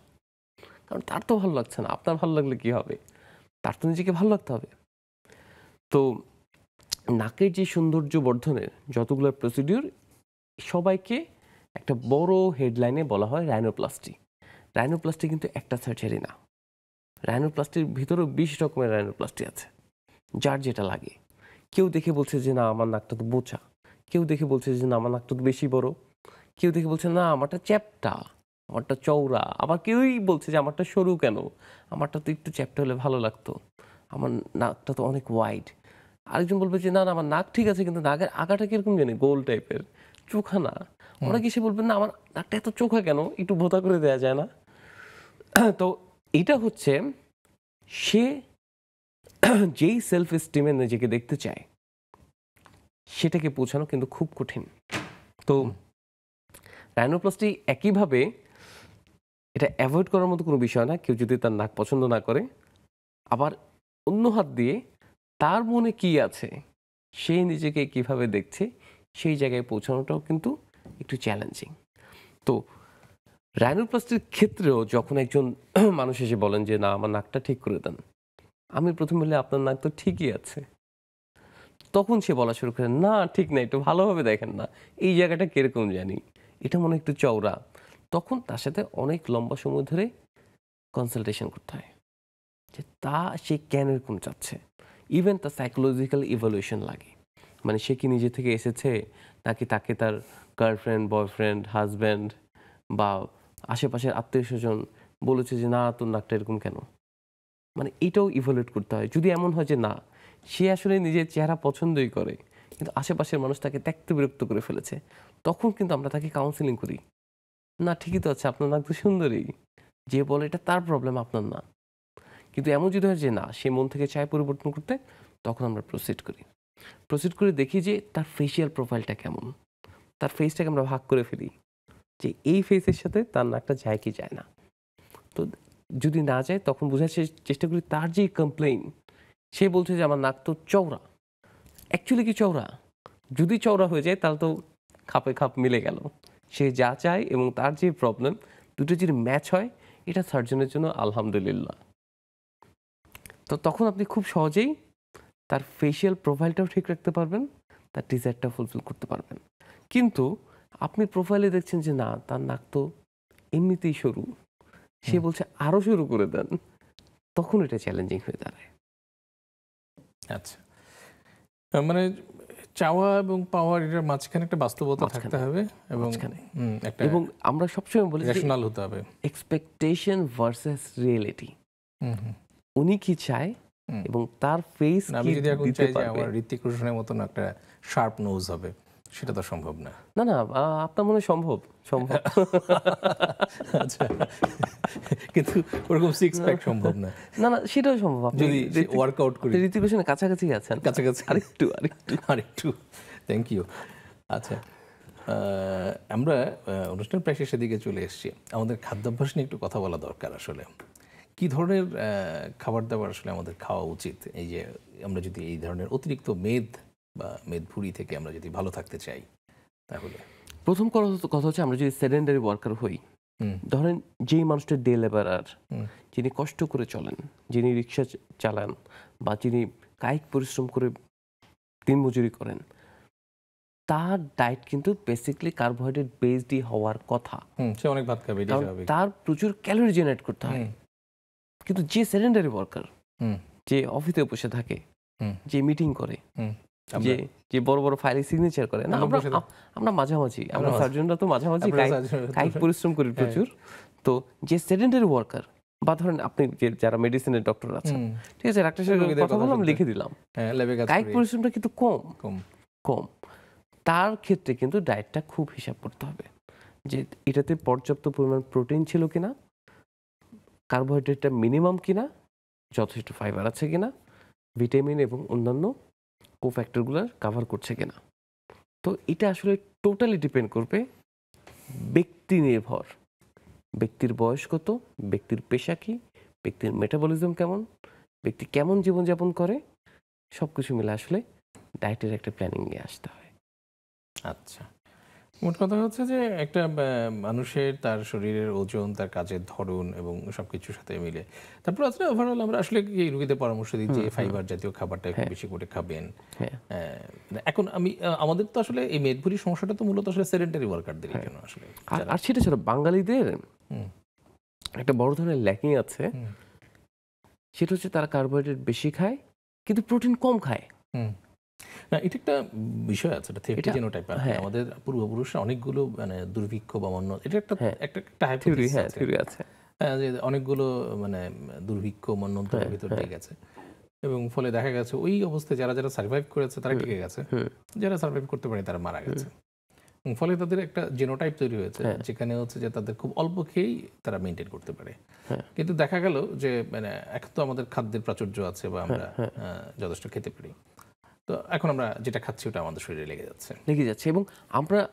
কারণ তার তো ভালো লাগছে না। আপনার ভালো লাগলে কি হবে? তার তো নিজেকে ভালো লাগতে হবে। তো নাকের যে সৌন্দর্য বর্ধনের যতগুলো প্রসিডিউর, সবাইকে একটা বড় হেডলাইনে বলা হয় রাইনোপ্লাস্টি। রাইনোপ্লাস্টি কিন্তু একটা সার্জারি না। রাইনোপ্লাস্টির ভিতরেও 20 রকমের রাইনোপ্লাস্টি আছে, যার যেটা লাগে। কেউ দেখে বলছে যে না আমার নাকটা তো বোচা, কেউ দেখে বলছে যে না আমার নাকটা তো বেশি বড়, কেউ দেখে বলছে না আমারটা চ্যাপ্টা, আমারটা চওড়া, আবার কেউই বলছে যে আমারটা সরু কেন, আমারটা তো একটু চ্যাপ্টা হলে ভালো লাগতো, আমার নাকটা তো অনেক ওয়াইড। আরেকজন বলবে যে না না আমার নাক ঠিক আছে, কিন্তু নাকের আগাটা কিরকম জানি গোল টাইপের, চোখা না। অনেকে এসে বলবেন না আমার নাকটা এত চোখা কেন, একটু ভোতা করে দেওয়া যায় না? তো এটা হচ্ছে সে যেই সেলফ এস্টিমে নিজেকে দেখতে চায়, সেটাকে পৌঁছানো কিন্তু খুব কঠিন। তো রাইনোপ্লাস্টি একইভাবে এটা অ্যাভয়েড করার মতো কোনো বিষয় না, কেউ যদি তার নাক পছন্দ না করে। আবার অন্য হাত দিয়ে তার মনে কি আছে, সে নিজেকে কিভাবে দেখছে, সেই জায়গায় পৌঁছানোটাও কিন্তু একটু চ্যালেঞ্জিং। তো রাইনোপ্লাস্টির ক্ষেত্রেও যখন একজন মানুষ এসে বলেন যে না আমার নাকটা ঠিক করে দেন, আমি প্রথম বলি আপনার নাক তো ঠিকই আছে। তখন সে বলা শুরু করে না ঠিক না, একটু ভালোভাবে দেখেন না, এই জায়গাটা কিরকম জানি, এটা মনে হয় একটু চওড়া। তখন তার সাথে অনেক লম্বা সময় ধরে কনসালটেশন করতে হয় যে সে কেন এরকম চাচ্ছে। ইভেন তার সাইকোলজিক্যাল ইভ্যালুয়েশন লাগে, মানে সে কি নিজে থেকে এসেছে, নাকি তাকে তার গার্লফ্রেন্ড, বয়ফ্রেন্ড, হাজব্যান্ড বা আশেপাশের আত্মীয় স্বজন বলেছে যে না তোর নাকটা এরকম কেন। মানে এটাও ইভ্যালুয়েট করতে হয়। যদি এমন হয় যে না সে আসলে নিজের চেহারা পছন্দই করে, কিন্তু আশেপাশের মানুষ তাকে ত্যক্ত বিরক্ত করে ফেলেছে, তখন কিন্তু আমরা তাকে কাউন্সিলিং করি। না ঠিকই তো আছে, আপনার নাক তো সুন্দরী, যে বলে এটা তার প্রবলেম, আপনার না। কিন্তু এমন যদি হয় যে না সে মন থেকে চায় পরিবর্তন করতে, তখন আমরা প্রসিড করে দেখি যে তার ফেসিয়াল প্রোফাইলটা কেমন, তার ফেসটাকে আমরা ভাগ করে ফেলি যে এই ফেসের সাথে তার নাকটা যায় কি যায় না। তো যদি না যায় তখন বোঝার চেষ্টা করি তার যে কমপ্লেইন, সে বলছে যে আমার নাক তো চওড়া, অ্যাকচুয়ালি কি চওড়া? যদি চওড়া হয়ে যায় তাহলে তো খাপে খাপ মিলে গেল। সে যা চায় এবং তার যে প্রবলেম, দুটো যদি ম্যাচ হয়, এটা সার্জনের জন্য আলহামদুলিল্লাহ। তো তখন আপনি খুব সহজেই তার ফেসিয়াল প্রোফাইলটাও ঠিক রাখতে পারবেন, তার ডিজায়ারটা ফুলফিল করতে পারবেন। কিন্তু আপনি প্রোফাইলে দেখছেন যে না তার নাক তো এমনিতেই সরু, সে বলছে আরো শুরু করে দেন, তখন এটা চ্যালেঞ্জিং হয়ে দাঁড়ায়। আচ্ছা, মানে চাওয়া এবং পাওয়ার এটার মাঝখানে একটা বাস্তবতা থাকতে হবে এবং একটা এবং আমরা সবসময় বলি রেশনাল হতে হবে। Expectation versus reality. উনি কি চায় এবং তার ফেস আমি কি যদি এখন দিতে চাই যে পারবে। আমার ঋত্বিক রোশনের মতন একটা শার্প নোজ হবে, সেটা তো সম্ভব না। না না, আপনার মনে হয় সম্ভব। আচ্ছা, কিন্তু ওরকম সিক্স প্যাক সম্ভব না। না না, সেটাও সম্ভব। আপনি যদি ওয়ার্কআউট করি, ঋত্বিক রোশনের কাছাকাছি আছেন, কাছাকাছি আরেকটু। Thank you. আচ্ছা, আমরা অনুষ্ঠান প্রায় শেষের দিকে চলে এসেছি। আমাদের খাদ্যাভ্যাস নিয়ে একটু কথা বলা দরকার। আসলে কি ধরনের খাবার দাবার আসলে আমাদের খাওয়া উচিত? এই যে আমরা যদি এই ধরনের অতিরিক্ত মেদ বা মেদভুঁড়ি থেকে আমরা যদি ভালো থাকতে চাই, তাহলে প্রথম কথা হচ্ছে আমরা যদি সেডেন্টারি ওয়ার্কার হই, ধরেন যেই মানুষটা ডে লেবারার, যিনি কষ্ট করে চলেন, যিনি রিক্সা চালান বা যিনি কায়িক পরিশ্রম করে দিনমজুরি করেন, তার ডায়েট কিন্তু বেসিক্যালি কার্বোহাইড্রেট বেসডই হওয়ার কথা। সে অনেক ভাত খাবে, তার প্রচুর ক্যালোরি জেনারেট করতে হয়। কিন্তু যে সেডেন্টারি ওয়ার্কার, যে অফিসে বসে থাকে, যে মিটিং করে, যে বড় বড় ফাইলে সিগনেচার করে, না আমরা মাঝামাঝি, আমরা সার্জনরা তো মাঝামাঝি কায়িক পরিশ্রম করি প্রচুর। তো যে সেডেন্টারি ওয়ার্কার বা ধরেন আপনি যারা মেডিসিনের ডক্টর আছেন, ঠিক আছে, ডাক্তার সাথে কথা বললাম, লিখে দিলাম, কায়িক পরিশ্রমটা কিন্তু কম। তার ক্ষেত্রে কিন্তু ডায়েটটা খুব হিসাব করতে হবে যে এটাতে পর্যাপ্ত পরিমাণ প্রোটিন ছিল কিনা, কার্বোহাইড্রেটটা মিনিমাম কিনা, যথেষ্ট ফাইবার আছে কিনা, ভিটামিন এবং অন্যান্য কোফ্যাক্টরগুলো কাভার করছে কিনা। তো এটা আসলে টোটালি ডিপেন্ড করবে ব্যক্তি নির্ভর, ব্যক্তির বয়স কত, ব্যক্তির পেশা কি, ব্যক্তির মেটাবলিজম কেমন, ব্যক্তি কেমন জীবনযাপন করে, সব কিছু মিলে আসলে ডায়েটের একটা প্ল্যানিং নিয়ে আসতে হয়। আচ্ছা, মোট কথা হচ্ছে যে একটা মানুষের তার শরীরের ওজন, তার কাজের ধরন এবং সবকিছুর সাথে মিলে তারপর আসলে ওভারঅল আমরা আসলে এই রোগীদের পরামর্শ দিই যে ফাইবার জাতীয় খাবারটা একটু বেশি করে খাবেন। এখন আমাদের তো আসলে এই মেদভুঁড়ির সমস্যাটা তো মূলত আসলে সেডেন্টারি ওয়ার্কারদের জন্য আসলে। আর সেটা ছিল বাঙালিদের একটা বড় ধরনের ল্যাকিং আছে, সেটা হচ্ছে তারা কার্বোহাইড্রেট বেশি খায় কিন্তু প্রোটিন কম খায়। না, এটা একটা বিষয় আছে, এটা থেরাপি জেনোটাইপ। আমাদের পূর্বপুরুষরা অনেকগুলো মানে দুর্ভিক্ষ বা অন্য, এটা একটা হাইপোথিসিস আছে যে অনেকগুলো মানে দুর্ভিক্ষ মন্বন্তরের ভিতর দিয়ে গেছে এবং ফলে দেখা গেছে ওই অবস্থায় যারা যারা সার্ভাইভ করেছে তারা টিকে গেছে, যারা সার্ভাইভ করতে পারে তারা মারা গেছে। ফলে তাদের একটা জেনোটাইপ তৈরি হয়েছে যেখানে হচ্ছে যে তাদের খুব অল্প খেয়েই তারা মেনটেন করতে পারে। কিন্তু দেখা গেল যে মানে এখন তো আমাদের খাদ্যের প্রাচুর্য আছে বা আমরা যথেষ্ট খেতে পারি, তো এখন আমরা যেটা খাচ্ছি ওটা আমাদের শরীরে লেগে যাচ্ছে এবং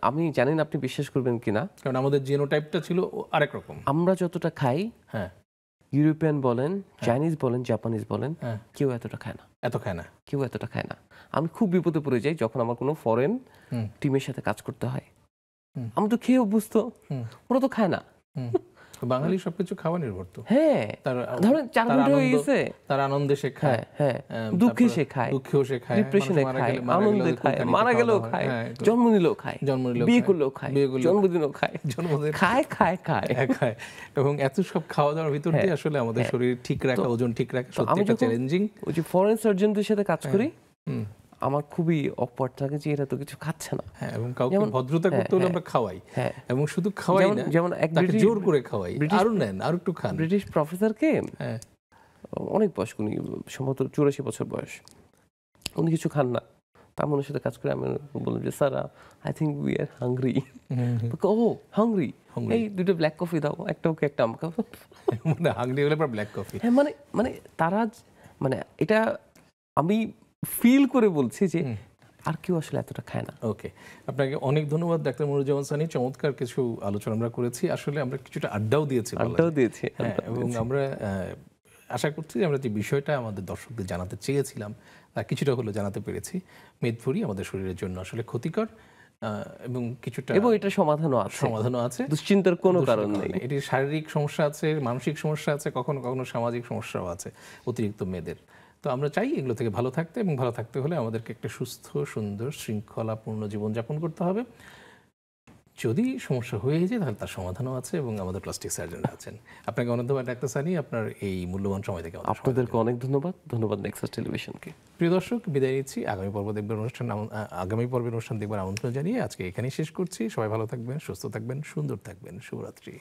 আমি জানি না আপনি বিশ্বাস করবেন কিনা, কারণ আমাদের জিনোটাইপটা ছিল আরেক রকম। আমরা যতটা খাই, ইউরোপিয়ান বলেন, চাইনিজ বলেন, জাপানিজ বলেন, কেউ এতটা খায় না। আমি খুব বিপদে পড়ে যাই যখন আমার কোনো ফরেন টিমের সাথে কাজ করতে হয়। আমি তো খেয়ে অভ্যস্ত, ওরা তো খায় না। বাঙালি সবকিছু খাওয়া নির্ভর তো। ধরেন 4 ঘন্টা হয়ে গেছে, তার আনন্দে সে খায়, দুঃখে সে খায়, ডিপ্রেশনে খায়, আনন্দে খায়, মারা গেলেও খায়, জন্ম নিলেও খায়, বিয়ে করলেও খায়, জন্মদিনও খায়, খায়। এবং এত সব খাওয়া দাওয়ার ভিতর দিয়ে আসলে আমাদের শরীর ঠিক রাখা, ওজন ঠিক রাখা সত্যি একটা চ্যালেঞ্জিং। ওই যে ফরেন সার্জনদের সাথে কাজ করি, আমার খুবই অকওয়ার্ড লাগে যে এরা তো কিছু খাচ্ছে না। এবং কাউকে ভদ্রতা করতে হলে আমরা খাওয়াই, এবং শুধু খাওয়াই না, যেমন তাকে জোর করে খাওয়াই, আরো নেন, আরো একটু খান। ব্রিটিশ প্রফেসরকে, অনেক বয়স্ক, উনি সম্ভবত 84 বছর বয়স, উনি কিছু খান না। তার মনের সাথে কাজ করে আমি বললাম যে sir, I think we are hungry. ও হাংরি, এই দুটো ব্ল্যাক কফি দাও, একটা ওকে একটা আমাকে। মানে হাংরি হলে পর ব্ল্যাক কফি। হ্যাঁ মানে মানে তারা মানে এটা আমি ফিল করে বলছি যে আর কেউ আসলে এতটা খায় না। ওকে, আপনাকে অনেক ধন্যবাদ ডাক্তার মনিরুজ্জামান সানি। চমৎকার কিছু আলোচনা আমরা করেছি, আসলে আমরা কিছুটা আড্ডাও দিয়েছি বলা আড্ডাও যায়। দিয়েছি। হ্যাঁ, এবং আমরা আশা করছি যে আমরা যে বিষয়টা আমাদের দর্শকদের জানাতে চেয়েছিলাম তা কিছুটা হলো জানাতে পেরেছি। মেদভুঁড়ি আমাদের শরীরের জন্য আসলে ক্ষতিকর, এবং কিছুটা এবং এটা সমাধানও আছে, সমাধানও আছে, দুশ্চিন্তার কোনো কারণ নেই। এটি শারীরিক সমস্যা আছে, মানসিক সমস্যা আছে, কখনো কখনো সামাজিক সমস্যাও আছে অতিরিক্ত মেদের। তো আমরা চাই এগুলো থেকে ভালো থাকতে, এবং ভালো থাকতে হলে আমাদেরকে একটা সুস্থ, সুন্দর, শৃঙ্খলাপূর্ণ জীবনযাপন করতে হবে। যদি সমস্যা হয়ে যায় তাহলে তার সমাধানও আছে, এবং আমাদের প্লাস্টিক সার্জনরা আছেন। আপনাকে অনেক ধন্যবাদ ডাক্তার সানি, আপনার এই মূল্যবান সময় থেকে। আপনাদেরকে অনেক ধন্যবাদ। ধন্যবাদ নেক্সাস টেলিভিশনকে। প্রিয় দর্শক, বিদায় নিচ্ছি। আগামী পর্বের অনুষ্ঠান দেখবার আমন্ত্রণ জানিয়ে আজকে এখানেই শেষ করছি। সবাই ভালো থাকবেন, সুস্থ থাকবেন, সুন্দর থাকবেন। শুভরাত্রি।